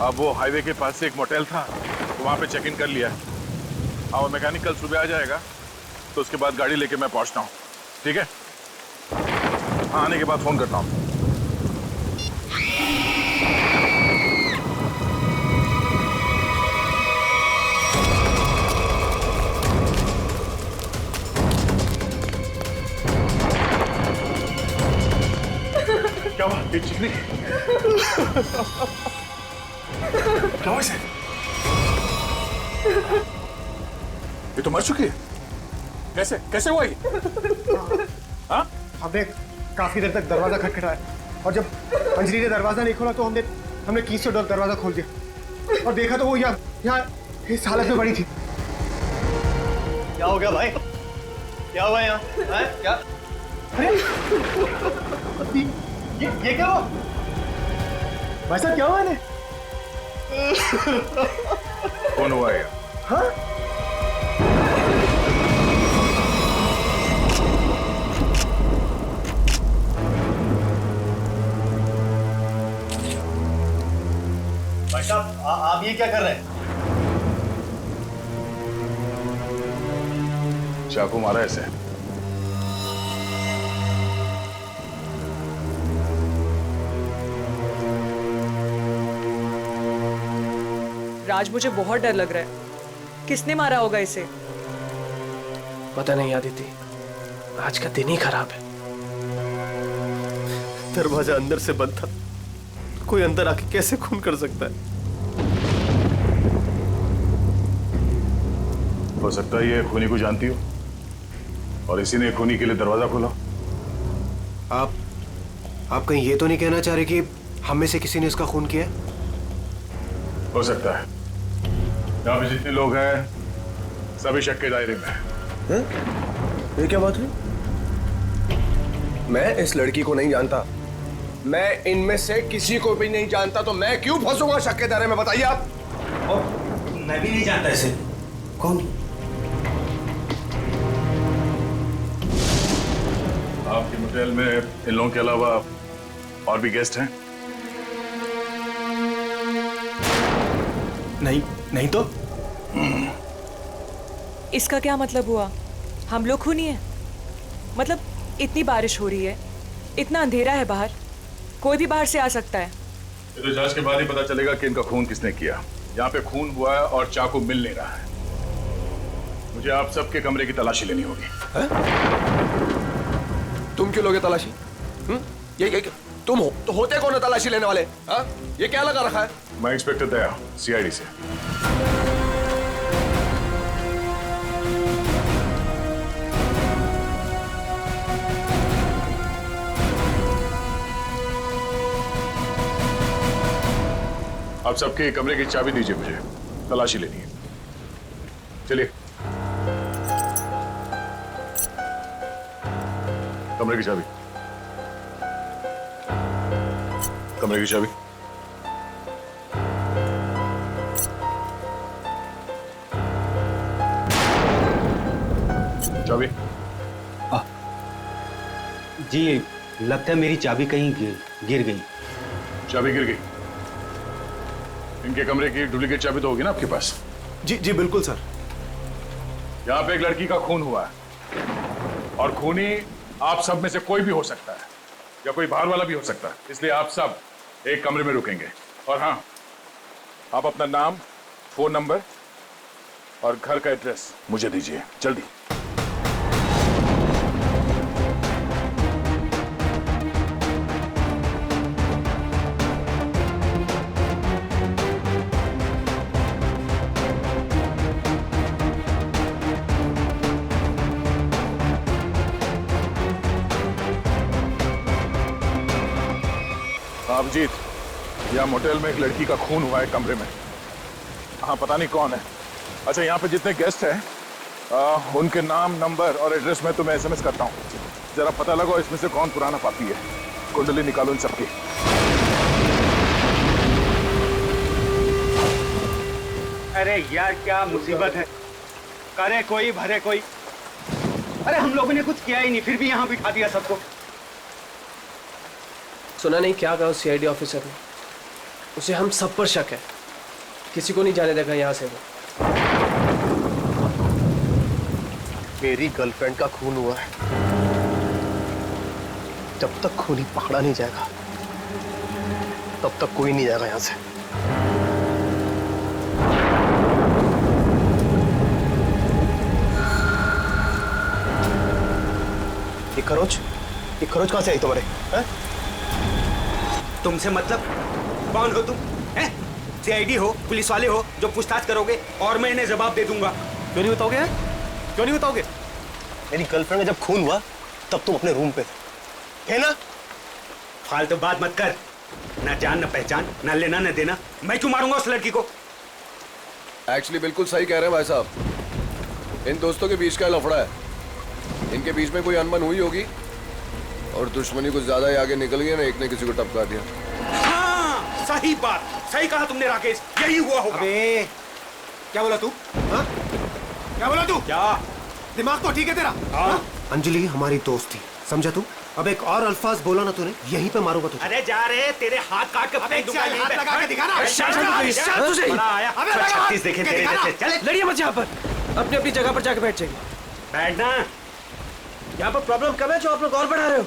अब वो हाईवे के पास से एक मोटेल था, तो वहाँ पे चेक इन कर लिया। और मैकेनिक कल सुबह आ जाएगा, तो उसके बाद गाड़ी लेके मैं पहुँचता हूँ। ठीक है? हाँ, आने के बाद फोन करता हूँ। क्या हुआ? ये चिकनी क्या हुआ इसे? ये तो मर चुकी है। कैसे कैसे हुआ ये? हाँ? हमने काफी देर तक दरवाजा खटखटाया और जब अंजलि ने दरवाजा नहीं खोला तो हमने कीज से दरवाजा खोल दिया और देखा तो वो यहाँ इस हालत में पड़ी थी। क्या हो गया भाई? क्या हुआ यहाँ? क्या? अरे ये क्या हुआ? भाई साहब, क्या हुआ इन्हें? कौन हुआ है? हाँ? भाई साहब, आप ये क्या कर रहे हैं? चाकू मारा ऐसे? राज, मुझे बहुत डर लग रहा है। किसने मारा होगा इसे? पता नहीं आदिति, आज का दिन ही खराब है। दरवाजा अंदर से बंद था, कोई अंदर आके कैसे खून कर सकता है? हो सकता है ये खूनी को जानती हो और इसी ने खूनी के लिए दरवाजा खोला। आप कहीं ये तो नहीं कहना चाह रहे कि हम में से किसी ने इसका खून किया? हो सकता है। यहाँ पे जितने लोग हैं सभी शक के दायरे में हैं। ये क्या बात हुई? मैं इस लड़की को नहीं जानता, मैं इनमें से किसी को भी नहीं जानता, तो मैं क्यों फंसूंगा शक के दायरे में? बताइए आप। और मैं भी नहीं जानता इसे। कौन? आपके मोटेल में इन लोगों के अलावा और भी गेस्ट हैं? नहीं तो? इसका क्या मतलब हुआ? हम लोग खूनी हैं? मतलब इतनी बारिश हो रही है, इतना अंधेरा है बाहर, कोई भी बाहर से आ सकता है। ये तो जांच के बाद ही पता चलेगा कि इनका खून किसने किया। यहाँ पे खून हुआ है और चाकू मिल नहीं रहा है। मुझे आप सबके कमरे की तलाशी लेनी होगी। तुम क्यों लोगे तलाशी? ये तुम हो तो होते कौन है तलाशी लेने वाले? हा? ये क्या लगा रखा है? मैं इंस्पेक्टर दया, सीआईडी से। आप सबके कमरे की चाबी दीजिए, मुझे तलाशी लेनी है। चलिए। कमरे की चाबी। कमरे की चाबी। चाबी। जी, लगता है मेरी चाबी कहीं गिर गई। चाबी गिर गई? इनके कमरे की डुप्लीकेट चाबी तो होगी ना आपके पास? जी बिल्कुल सर। यहाँ पे एक लड़की का खून हुआ है और खूनी आप सब में से कोई भी हो सकता है या कोई बाहर वाला भी हो सकता है, इसलिए आप सब एक कमरे में रुकेंगे। और हाँ, आप अपना नाम, फोन नंबर और घर का एड्रेस मुझे दीजिए जल्दी। आप जीत, यहाँ मोटेल में एक लड़की का खून हुआ है कमरे में। हाँ, पता नहीं कौन है। अच्छा, यहाँ पे जितने गेस्ट हैं उनके नाम, नंबर और एड्रेस मैं तुम्हें एसएमएस करता हूँ। जरा पता लगाओ इसमें से कौन पुराना पापी है। कुंडली निकालो इन सबकी। अरे यार, क्या मुसीबत है। करे कोई भरे कोई। अरे हम लोगों ने कुछ किया ही नहीं, फिर भी यहाँ बिठा दिया सबको। सुना नहीं क्या कहा सीआईडी ऑफिसर ने? उसे हम सब पर शक है, किसी को नहीं जाने देगा यहाँ से वो। मेरी गर्लफ्रेंड का खून हुआ है, जब तक खूनी पकड़ा नहीं जाएगा तब तक कोई नहीं जाएगा यहाँ से। ये खरोच कहाँ से आई तुम्हारे? तुमसे मतलब? कौन हो तुम? हैं? सीआईडी हो, पुलिस वाले हो जो पूछताछ करोगे और मैं इन्हें जवाब दे दूंगा। क्यों नहीं बताओगे? क्यों नहीं बताओगे? मेरी गर्लफ्रेंड का जब खून हुआ तब तुम अपने रूम पे थे ना? फालतू बात मत कर। ना जान ना पहचान, ना लेना ना देना। मैं क्यों मारूंगा उस लड़की को? एक्चुअली बिल्कुल सही कह रहे हैं भाई साहब। इन दोस्तों के बीच का लफड़ा है। इनके बीच में कोई अनबन हुई होगी और दुश्मनी कुछ ज्यादा ही आगे निकल गई ना, एक ने किसी को टपका दिया। हाँ, सही बात, सही कहा तुमने राकेश, यही हुआ होगा। अबे, क्या बोला तू? हाँ? क्या बोला तू? क्या दिमाग तो ठीक है तेरा? हाँ? अंजलि हमारी दोस्त थी, समझा तू? अब एक और अल्फाज बोला ना तूने, यहीं पे मारूंगा तुझे। अरे जा रहे, तेरे हाथ काट के फेंक दूंगा यहीं पे। हाथ लगा के दिखा ना। बड़ा आया। 36 देखे तेरे जैसे। चल लड़िए मत यहाँ पर, अपनी अपनी जगह पर जाके बैठ जाइए। बैठना। यहाँ पर प्रॉब्लम कब है जो आप लोग और बढ़ा रहे हो?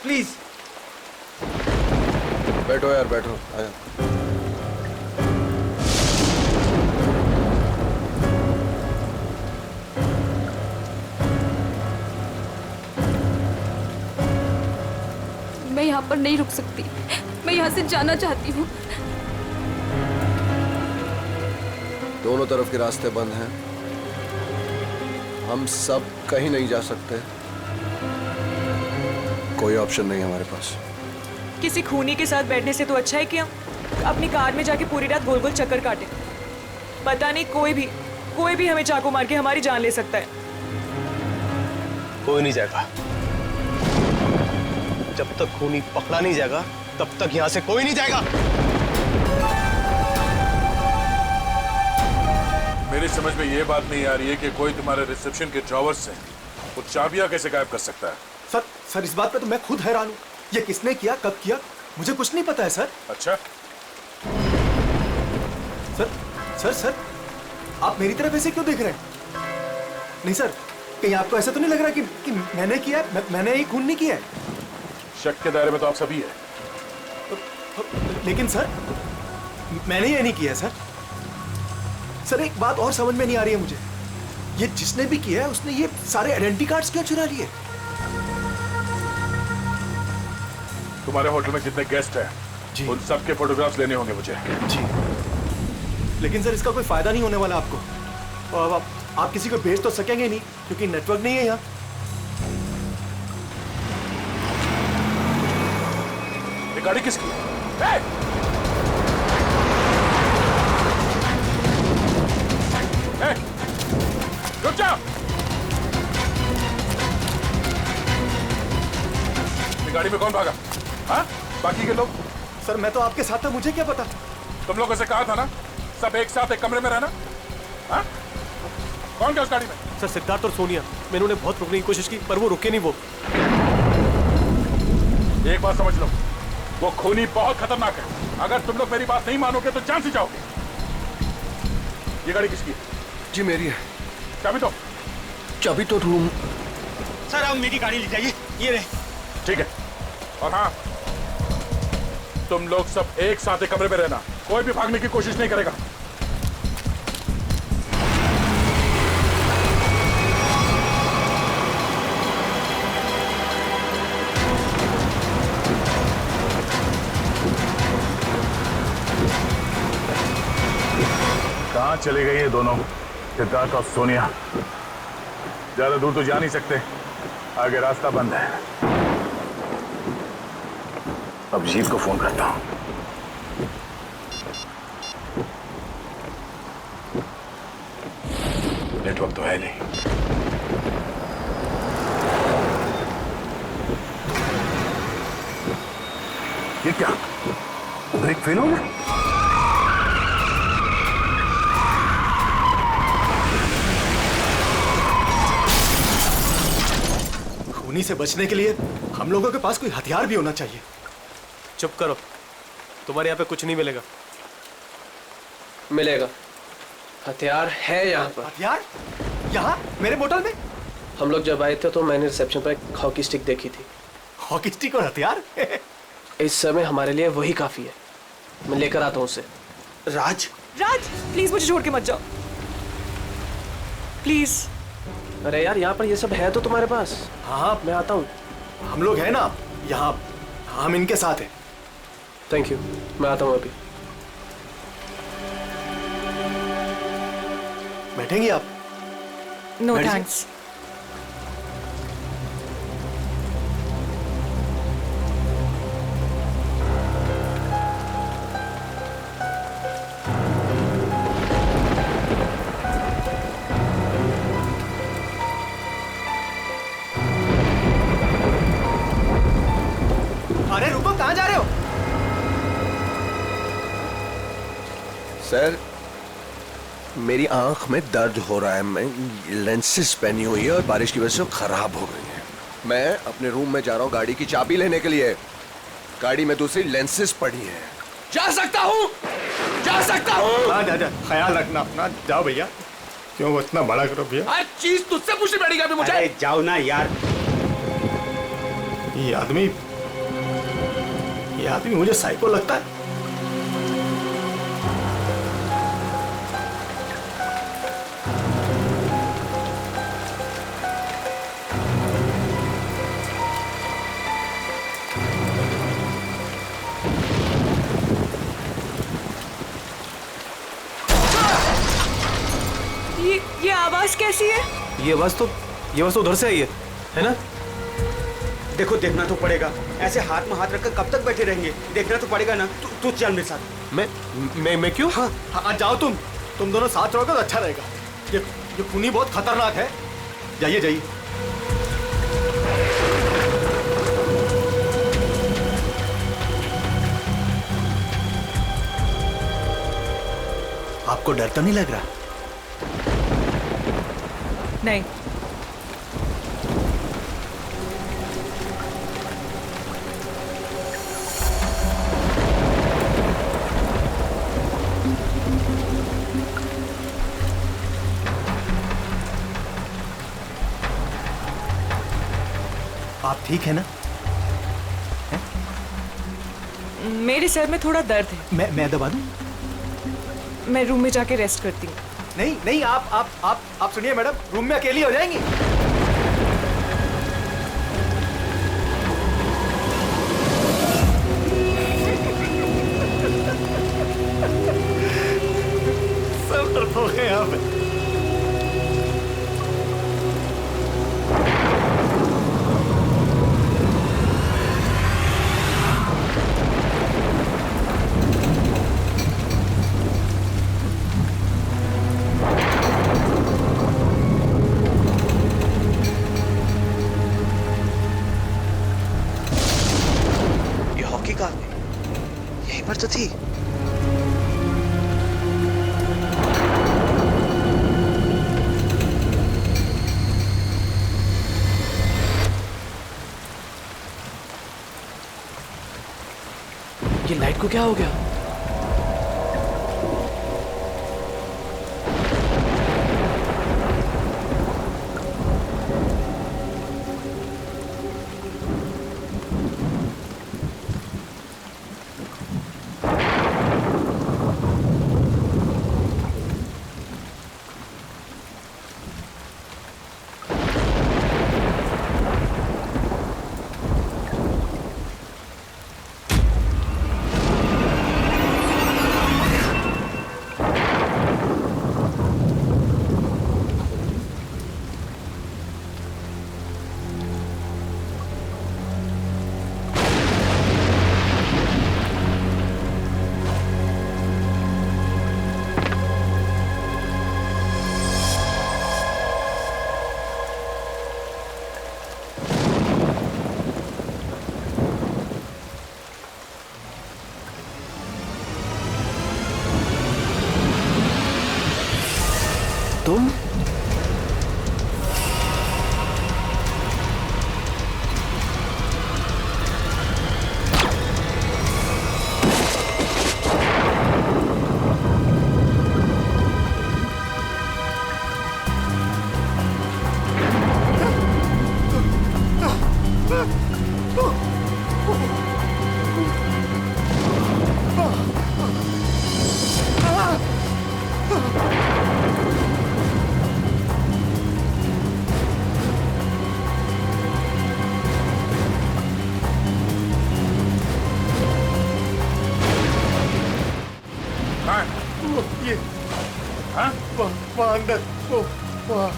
प्लीज बैठो यार, बैठो। आया। मैं यहाँ पर नहीं रुक सकती, मैं यहाँ से जाना चाहती हूँ। दोनों तरफ के रास्ते बंद हैं, हम सब कहीं नहीं जा सकते, कोई ऑप्शन नहीं है हमारे पास। किसी खूनी के साथ बैठने से तो अच्छा है कि हम अपनी कार में जाके पूरी रात गोल गोल चक्कर काटे। पता नहीं कोई भी हमें चाकू मार के हमारी जान ले सकता है। कोई नहीं जाएगा, जब तक खूनी पकड़ा नहीं जाएगा तब तक यहाँ से कोई नहीं जाएगा। मेरी समझ में ये बात नहीं आ रही है कि कोई तुम्हारे रिसेप्शन के ड्रॉवर से वो चाबियां कैसे गायब कर सकता है। सर इस बात पे तो मैं खुद हैरान हूँ। ये किसने किया, कब किया, मुझे कुछ नहीं पता है सर। अच्छा सर आप मेरी तरफ ऐसे क्यों देख रहे हैं? नहीं सर, कहीं आपको ऐसा तो नहीं लग रहा कि मैंने किया है? मैंने ये खून नहीं किया है। शक के दायरे में तो आप सभी है। लेकिन सर मैंने ये नहीं किया है सर। एक बात और समझ में नहीं आ रही है मुझे, ये जिसने भी किया है उसने ये सारे आइडेंटिटी कार्ड्स क्यों चुरा लिए? तुम्हारे होटल में जितने गेस्ट हैं उन सबके फोटोग्राफ्स लेने होंगे मुझे। जी, लेकिन सर इसका कोई फायदा नहीं होने वाला आपको। और आप किसी को भेज तो सकेंगे नहीं क्योंकि नेटवर्क नहीं है यहाँ। ये गाड़ी किसकी है? रुक जाओ। गाड़ी में कौन भागा? हाँ? बाकी के लोग? सर मैं तो आपके साथ था, मुझे क्या पता। तुम लोगों से कहा था ना सब एक साथ एक कमरे में रहना। हाँ? कौन गया उस गाड़ी में? सर सिद्धार्थ और सोनिया। मैंने उन्हें बहुत रोकने की कोशिश की पर वो रुके नहीं। वो एक बात समझ लो, वो खूनी बहुत खतरनाक है। अगर तुम लोग मेरी बात नहीं मानोगे तो जान से जाओगे। ये गाड़ी किसकी है? जी मेरी है। चाबी तो रूम। सर आप मेरी गाड़ी ले जाइए, ये रहे। ठीक है। और हाँ, तुम लोग सब एक साथ एक कमरे में रहना, कोई भी भागने की कोशिश नहीं करेगा। कहाँ चले गए ये दोनों, सिद्धार्थ और सोनिया? ज्यादा दूर तो जा नहीं सकते, आगे रास्ता बंद है। अब जीत को फोन करता हूं। नेटवर्क तो है नहीं। ये क्या, ब्रेक फेल हो गया? खूनी से बचने के लिए हम लोगों के पास कोई हथियार भी होना चाहिए। चुप करो, तुम्हारे यहाँ पे कुछ नहीं मिलेगा। मिलेगा, हथियार है यहाँ पर। हथियार यहाँ मेरे बोतल में? हम लोग जब आए थे तो मैंने रिसेप्शन पर एक हॉकी स्टिक देखी थी। हॉकी स्टिक और हथियार? इस समय हमारे लिए वही काफी है। मैं लेकर आता हूँ उसे। राज प्लीज मुझे छोड़ के मत जाओ प्लीज। अरे यार यहाँ पर ये सब है तो तुम्हारे पास। हाँ मैं आता हूँ। हम लोग हैं ना यहाँ, हम इनके साथ हैं। थैंक यू, मैं आता हूँ अभी। बैठेंगी आप? No thanks. अरे रुको, कहाँ जा रहे हो? सर मेरी आंख में दर्द हो रहा है, मैं लेंसेज पहनी हुई है और बारिश की वजह से खराब हो गई है। मैं अपने रूम में जा रहा हूँ गाड़ी की चाबी लेने के लिए। गाड़ी में दूसरी लेंसेज पड़ी है। जा सकता हूँ, जा सकता हूँ। हाँ जा, ख्याल रखना अपना। जाओ भैया। क्यों इतना बड़ा करो भैया? हर चीज तुझसे पूछनी पड़ेगी अभी मुझे। अरे जाओ ना यार। ये आदमी मुझे साइको लगता है। ये आवाज कैसी है? ये आवाज तो उधर से आई है ना? देखो देखना तो पड़ेगा, ऐसे हाथ में हाथ रखकर कब तक बैठे रहेंगे? देखना तो पड़ेगा ना। तू चल मेरे साथ। मैं क्यों? हाँ जाओ तुम दोनों साथ रहोगे तो अच्छा रहेगा। ये खूनी बहुत खतरनाक है। जाइए जाइए। आपको डर तो नहीं लग रहा? नहीं। आप ठीक है ना? मेरे सर में थोड़ा दर्द है। मैं दबा दूं? मैं रूम में जाके रेस्ट करती हूँ। नहीं आप सुनिए मैडम, रूम में अकेली हो जाएंगी। सब डरपोक हैं यहाँ पे। यहीं पर तो थी। ये लाइट को क्या हो गया? तुम? ये हाँ? वहाँ अंदर वहाँ।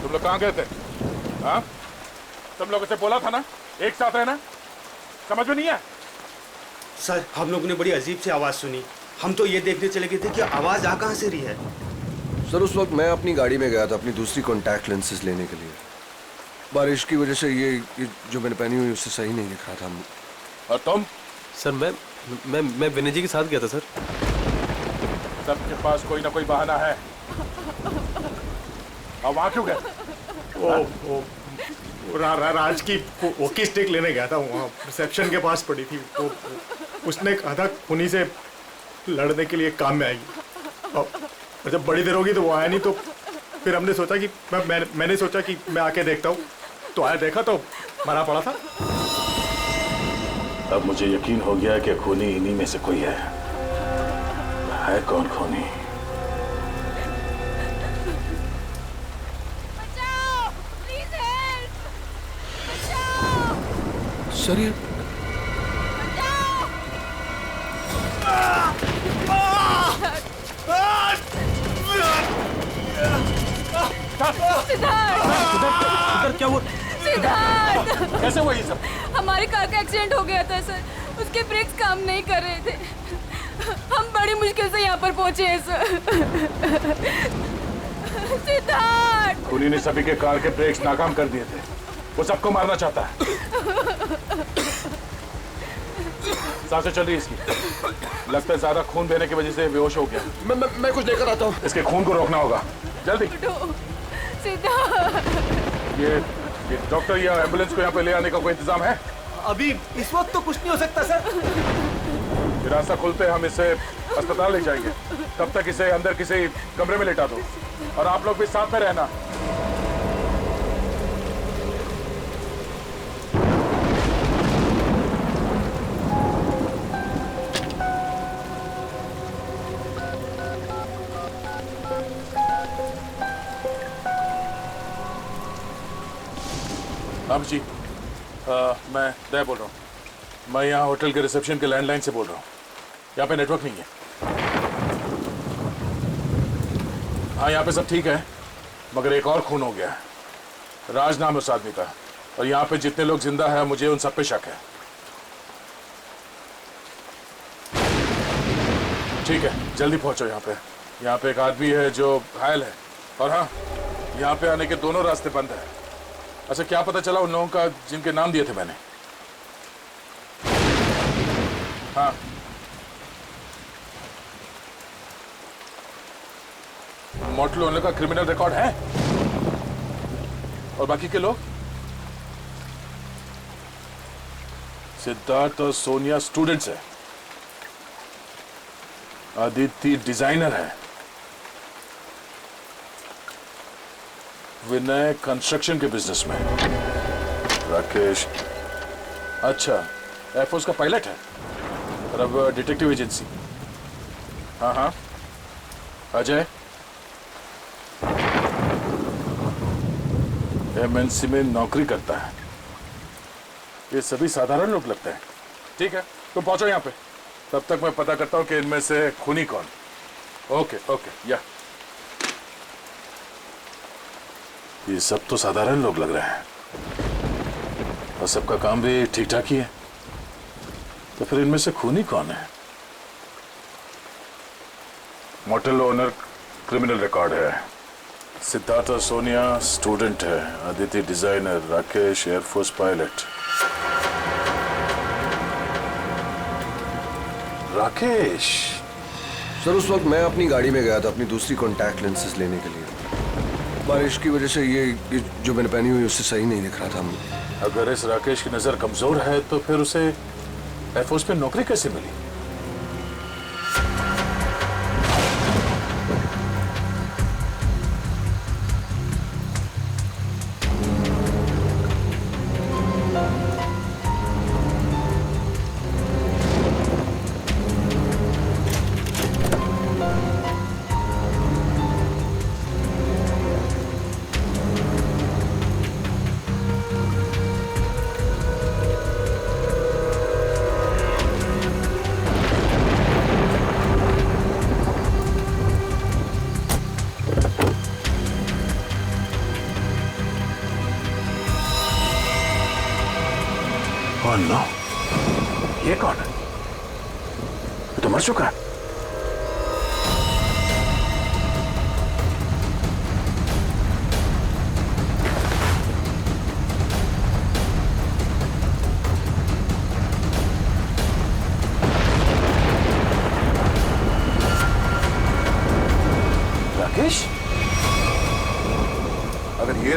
तुम लोग कहाँ गए थे? हाँ? तुम लोगों से बोला था ना एक साथ रहना, समझ में नहीं है? सर हम लोगों ने बड़ी अजीब सी आवाज सुनी, हम तो ये देखने चले गए थे कि आवाज आ कहाँ से रही है। सर उस वक्त मैं अपनी गाड़ी में गया था अपनी दूसरी कॉन्टैक्ट लेंसेज लेने के लिए। बारिश की वजह से ये जो मैंने पहनी हुई उससे सही नहीं दिख रहा था। और तुम? सर मैं विनय जी के साथ गया था सर। सबके पास कोई ना कोई बहाना है। अब वहां क्यों गए? राज की वॉकी स्टिक लेने गया था, वहाँ रिसेप्शन के पास पड़ी थी। उसने कहा था खूनी से लड़ने के लिए काम में आएगी, और जब बड़ी देर होगी तो वो आया नहीं। तो फिर हमने सोचा कि मैंने सोचा कि मैं आके देखता हूँ। तो आया, देखा तो मरा पड़ा था। अब मुझे यकीन हो गया कि खूनी इन्हीं में से कोई है। कौन खूनी? सर ये सिद्धार्थ क्या हुआ? सिद्धार्थ कैसे हुआ ये सब? हमारी कार का एक्सीडेंट हो गया था सर, उसके ब्रेक्स काम नहीं कर रहे थे। हम बड़ी मुश्किल से यहाँ पर पहुंचे हैं सर। सिद्धार्थ खूनी ने सभी के कार के ब्रेक्स नाकाम कर दिए थे। वो सबको मारना चाहता है। सांसें चल रही है इसकी। लगता है ज्यादा खून देने की वजह से बेहोश हो गया। मैं कुछ लेकर आता हूँ। इसके खून को रोकना होगा, जल्दी। सिद्धार्थ ये डॉक्टर या एम्बुलेंस को यहाँ पे ले आने का कोई इंतजाम है? अभी इस वक्त तो कुछ नहीं हो सकता सर। रास्ता खुलते हम इसे अस्पताल ले जाएंगे। तब तक इसे अंदर किसी कमरे में लेटा दो, और आप लोग भी साथ में रहना। अब जी मैं दया बोल रहा हूँ। मैं यहाँ होटल के रिसेप्शन के लैंडलाइन से बोल रहा हूँ। यहाँ पे नेटवर्क नहीं है। हाँ, यहाँ पे सब ठीक है, मगर एक और खून हो गया है। राज नाम है उस आदमी का, और यहाँ पे जितने लोग जिंदा हैं मुझे उन सब पे शक है। ठीक है, जल्दी पहुँचो यहाँ पे। यहाँ पे एक आदमी है जो घायल है, और हाँ, यहाँ पे आने के दोनों रास्ते बंद है। अच्छा, क्या पता चला उन लोगों का जिनके नाम दिए थे मैंने? हाँ, मोटल ओनर का क्रिमिनल रिकॉर्ड है, और बाकी के लोग? सिद्धार्थ और सोनिया स्टूडेंट्स है, आदित्य डिजाइनर है, विनय कंस्ट्रक्शन के बिजनेस में, राकेश अच्छा एयरफोर्स का पायलट है, और अब डिटेक्टिव एजेंसी। हाँ हाँ, अजय एमएनसी में नौकरी करता है। ये सभी साधारण लोग लगते हैं। ठीक है, तुम पहुंचो यहाँ पे, तब तक मैं पता करता हूँ कि इनमें से खूनी कौन। ओके ओके, या ये सब तो साधारण लोग लग रहे हैं, और सबका काम भी ठीक ठाक ही है, तो फिर इनमें से खूनी कौन है? मोटल ओनर क्रिमिनल रिकॉर्ड है, सिद्धार्थ और सोनिया स्टूडेंट है, Aditya designer, Rakesh air force pilot. Rakesh sir, उस वक्त मैं अपनी गाड़ी में गया था अपनी दूसरी कॉन्टैक्ट लेंसेज लेने के लिए। बारिश की वजह से ये जो मैंने पहनी हुई उससे सही नहीं दिख रहा था। अगर इस राकेश की नजर कमजोर है तो फिर उसे एयरफोर्स में नौकरी कैसे मिली? नो, ये कौन है? ये तो मर चुका है।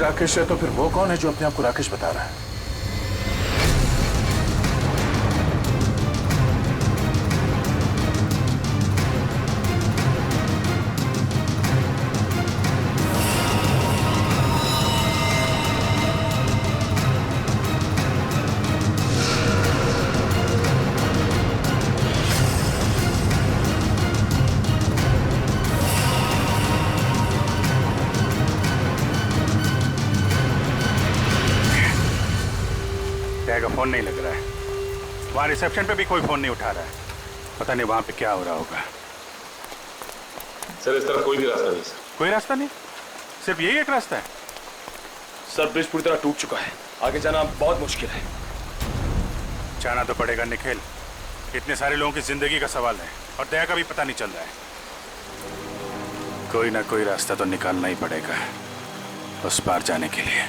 राकेश है तो फिर वो कौन है जो अपने आप को राकेश बता रहा है? का फोन नहीं लग रहा है। वहां रिसेप्शन पे भी कोई फोन नहीं उठा रहा है। पता नहीं वहां पे क्या हो रहा होगा। सर इस तरफ कोई भी रास्ता नहीं सर। कोई रास्ता नहीं, सिर्फ यही एक रास्ता है। सर ब्रिज पूरी तरह टूट चुका है, आगे जाना बहुत मुश्किल है। जाना तो पड़ेगा निखिल, इतने सारे लोगों की जिंदगी का सवाल है और दया का भी पता नहीं चल रहा है। कोई ना कोई रास्ता तो निकालना ही पड़ेगा उस पार जाने के लिए।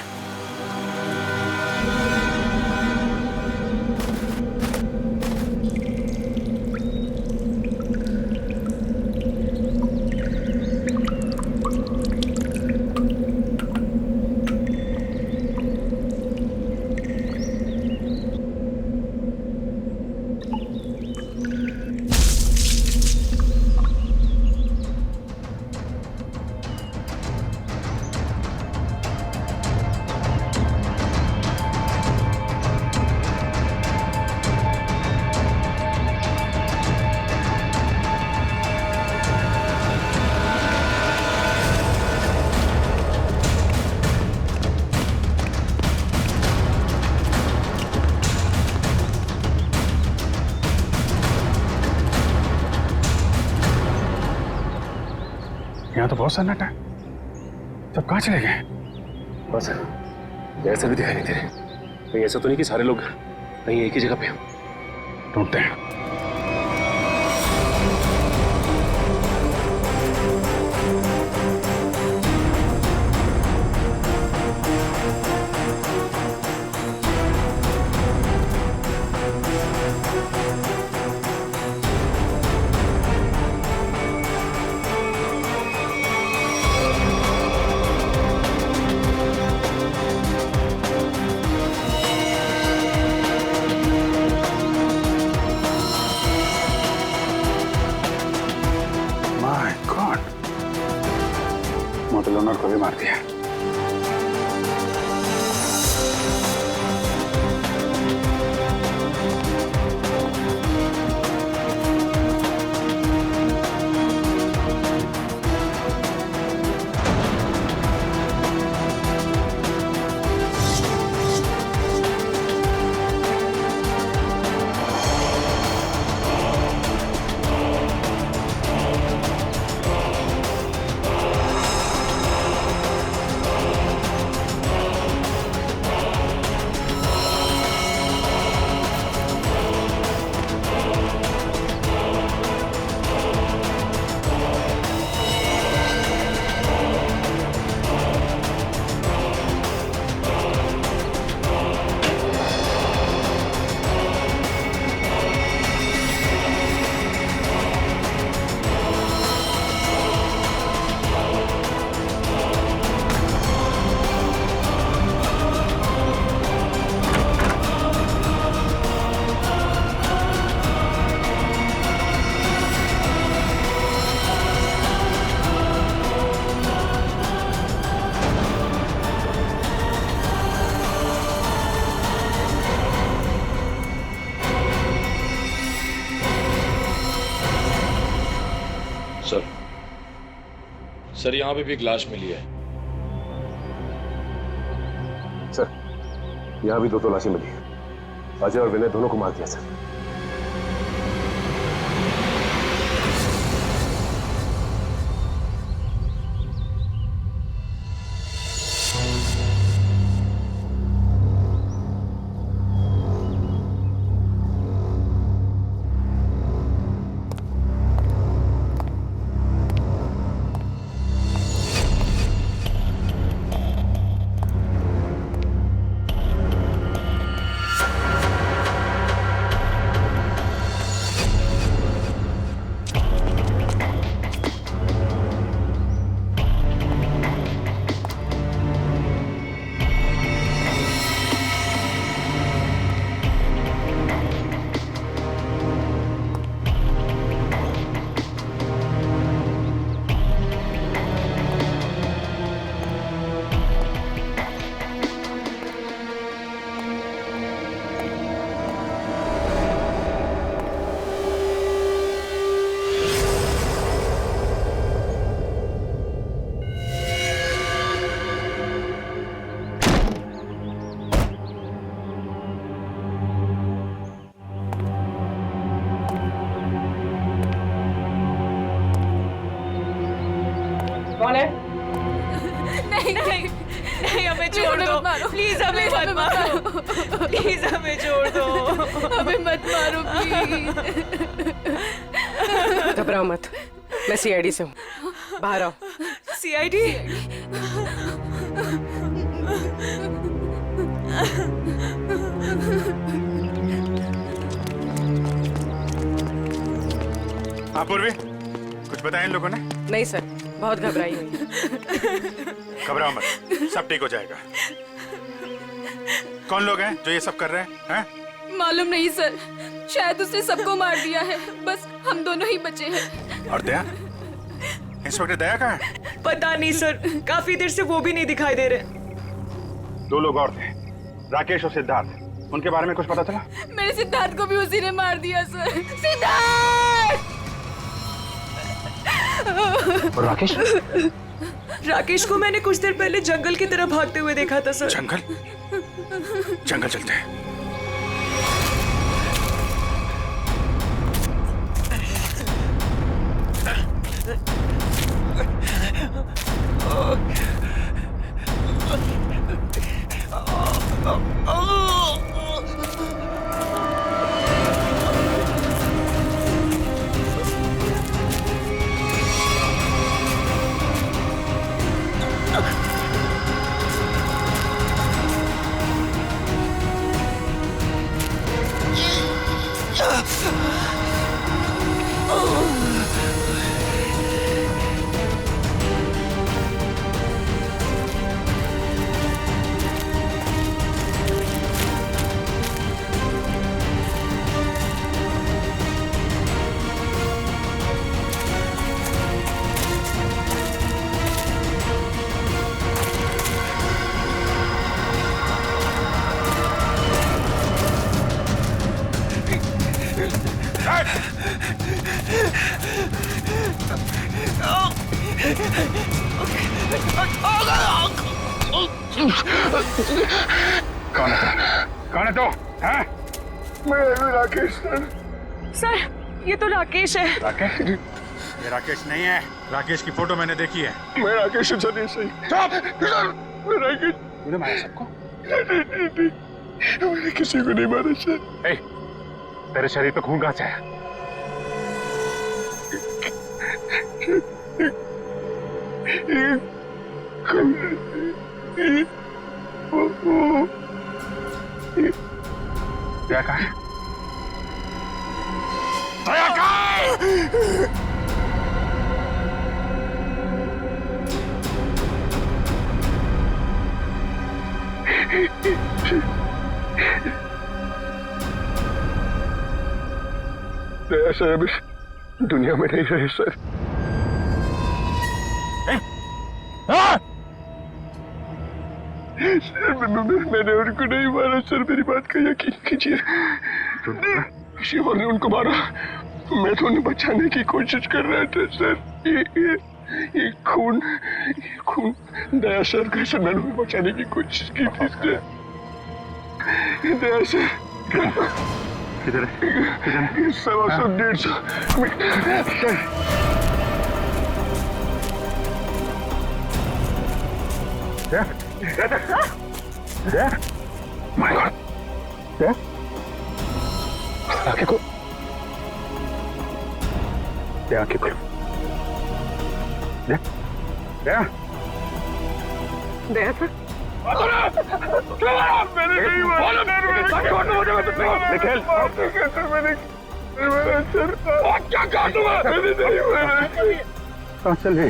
यहाँ तो बहुत सन्नाटा है, सब कहाँ चले गए? बस ऐसा भी दिखाई नहीं दे रहे। कहीं ऐसा तो नहीं कि सारे लोग कहीं एक ही जगह पे हो? ढूंढते हैं। मोटल ओनर को भी मार दिया। सर यहाँ पे भी एक लाश मिली है। सर यहाँ भी दो लाशें मिली है। अजय और विनय दोनों को मार दिया सर। कौन है? नहीं नहीं नहीं, हमें छोड़ दो प्लीज, हमें मत मारो प्लीज, हमें छोड़ दो, हमें मत मारो प्लीज। घबराओ मत, मैं सीआईडी से हूँ, बाहर आओ। सीआईडी? हाँ पूर्वी, कुछ बताया इन लोगों ने? नहीं सर, बहुत घबराई हुई। घबराओ मत, सब ठीक हो जाएगा। कौन लोग हैं जो ये सब कर रहे हैं? मालूम नहीं सर, शायद उसने सबको मार दिया है, बस हम दोनों ही बचे हैं। और दया? इंस्पेक्टर दया कहाँ है? पता नहीं सर, काफी देर से वो भी नहीं दिखाई दे रहे। 2 लोग और थे, राकेश और सिद्धार्थ। उनके बारे में कुछ पता चला? मेरे सिद्धार्थ को भी उसी ने मार दिया सर। सिद्धार्थ! और राकेश? राकेश को मैंने कुछ देर पहले जंगल की तरफ भागते हुए देखा था सर। जंगल? जंगल चलते हैं। कौन है तो? हैं? मैं राकेश सर, ये तो राकेश है। राकेश? ये राकेश नहीं है, राकेश की फोटो मैंने देखी है। मैं राकेश हूँ सर, सही। चुप! मैं राकेश। तूने मारा सबको? नहीं, मैंने किसी को नहीं मारा सर। तेरे शरीर पे खून कहाँ से है? क्या कहा? दया कहाँ है? दया सर अभी दुनिया में नहीं रहे सर। सर मैंने उनको नहीं मारा सर, मेरी बात का यकीन कीजिए। किसी और ने उनको मारा, मैं तो उन्हें बचाने की कोशिश कर रहा था सर। ये खून दया सर का सर, मैंने उन्हें बचाने की कोशिश की थी सर। दया सर किधर है? 100-150 माय गॉड! आंखें खोल, आंखें खोल। दया सर, मैंने नहीं मारा। निखिल, क्या कहा तुम्हें? मैंने नहीं मारा। कहाँ चले?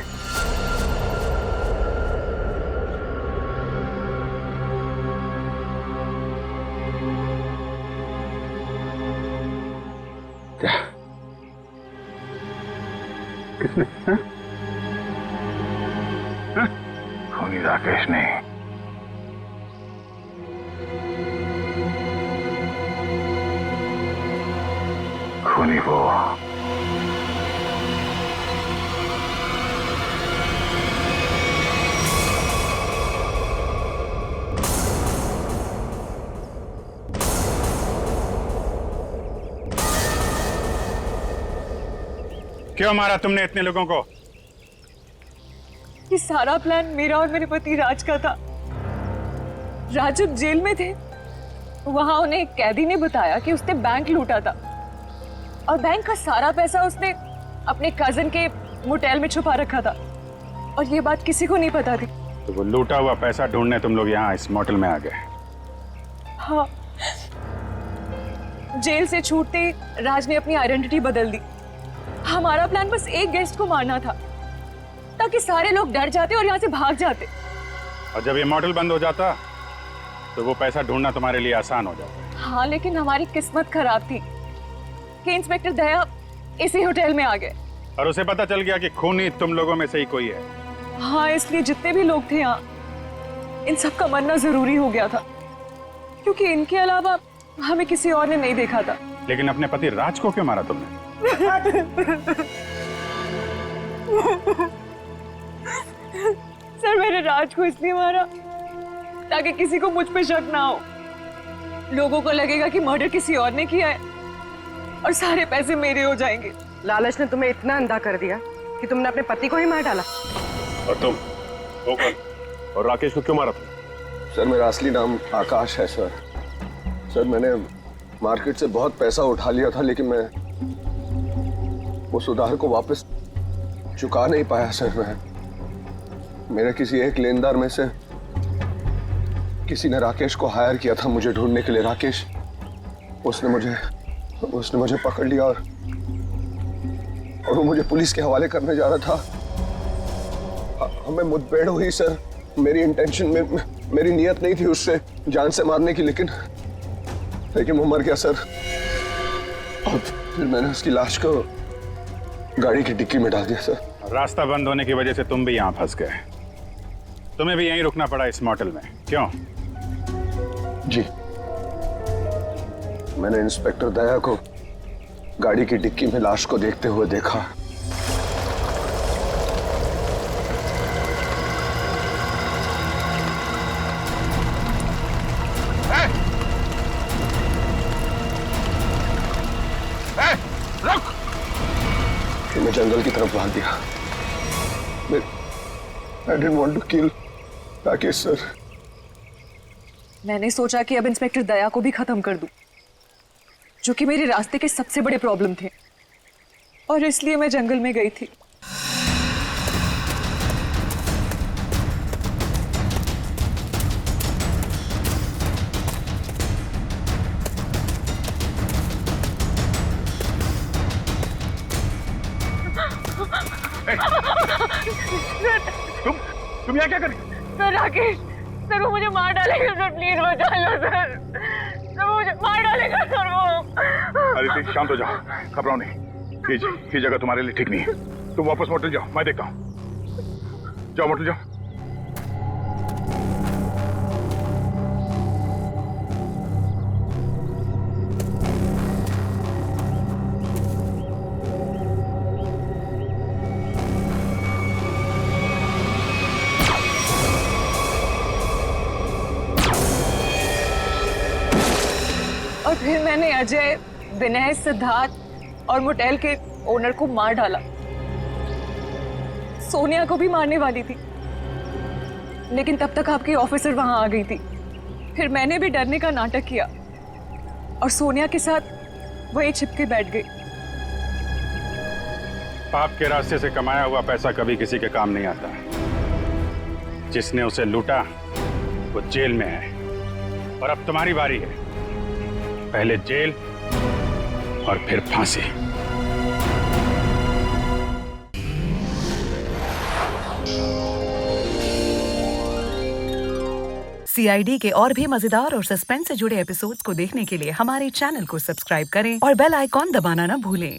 किसने? खूनी राकेश नहीं, खूनी वो। क्यों मारा तुमने इतने लोगों को? ये सारा प्लान मेरा और मेरे पति राज का था। राज जब जेल में थे, वहां उन्हें एक कैदी ने बताया कि उसने बैंक लूटा था और बैंक का सारा पैसा उसने अपने कजन के मोटेल में छुपा रखा था और ये बात किसी को नहीं पता थी। तो वो लूटा हुआ पैसा ढूंढने तुम लोग यहाँ इस मोटेल में आ गए? हाँ, जेल से छूटते ही राज ने अपनी आइडेंटिटी बदल दी। हमारा प्लान बस एक गेस्ट को मारना था ताकि सारे लोग डर जाते और यहाँ से भाग जाते। और जब ये मोटेल बंद हो जाता तो वो पैसा ढूंढना तुम्हारे लिए आसान हो जाता। हाँ, लेकिन हमारी किस्मत खराब थी कि इंस्पेक्टर दया इसी होटल में आ गए और उसे पता चल गया कि खूनी तुम लोगों में से ही कोई है। हाँ, इसलिए जितने भी लोग थे यहाँ, इन सब का मरना जरूरी हो गया था क्योंकि इनके अलावा हमें किसी और ने नहीं देखा था। लेकिन अपने पति राज को क्यों मारा तुमने? सर, मैंने राज को इसलिए मारा ताकि किसी को मुझ पे शक ना हो। लोगों को लगेगा कि मर्डर किसी और ने किया है और सारे पैसे मेरे हो जाएंगे। लालच ने तुम्हें इतना अंधा कर दिया कि तुमने अपने पति को ही मार डाला। और तुम वो कौन? और राकेश को क्यों मारा तुम? सर मेरा असली नाम आकाश है सर। सर मैंने मार्केट से बहुत पैसा उठा लिया था लेकिन मैं उस उधार को वापस चुका नहीं पाया सर। मैं मेरे किसी एक लेनदार में से किसी ने राकेश को हायर किया था मुझे ढूंढने के लिए। राकेश उसने मुझे पकड़ लिया और वो मुझे पुलिस के हवाले करने जा रहा था। हमें मुठभेड़ हुई सर। मेरी इंटेंशन में मेरी नियत नहीं थी उससे जान से मारने की, लेकिन वो मर गया सर। और फिर मैंने उसकी लाश को गाड़ी की डिक्की में डाल दिया सर। रास्ता बंद होने की वजह से तुम भी यहाँ फंस गए। तुम्हें भी यहीं रुकना पड़ा इस मोटेल में, क्यों? जी, मैंने इंस्पेक्टर दया को गाड़ी की डिक्की में लाश को देखते हुए देखा। फिर मैं जंगल की तरफ भाग गया। I didn't want to kill Rakesh sir. मैंने सोचा कि अब इंस्पेक्टर दया को भी खत्म कर दूं, जो कि मेरे रास्ते के सबसे बड़े प्रॉब्लम थे, और इसलिए मैं जंगल में गई थी। तुम यहाँ क्या कर रही? सर राकेश, सर वो मुझे मार डालेगा सर, प्लीज बचा लो सर। सर मुझे मार डालेगा सर वो। अरे शांत हो जाओ, घबराओ नहीं। ये जगह तुम्हारे लिए ठीक नहीं है। तुम वापस मोटेल जाओ, मैं देखता हूँ। जाओ मोटेल जाओ। और फिर मैंने अजय, विनय, सिद्धार्थ और मोटेल के ओनर को मार डाला। सोनिया को भी मारने वाली थी, लेकिन तब तक आपकी ऑफिसर वहां आ गई थी। फिर मैंने भी डरने का नाटक किया और सोनिया के साथ वहीं छिपके बैठ गई। पाप के रास्ते से कमाया हुआ पैसा कभी किसी के काम नहीं आता। जिसने उसे लूटा वो जेल में है और अब तुम्हारी बारी है। पहले जेल और फिर फांसी। CID के और भी मजेदार और सस्पेंस से जुड़े एपिसोड्स को देखने के लिए हमारे चैनल को सब्सक्राइब करें और बेल आइकॉन दबाना ना भूलें।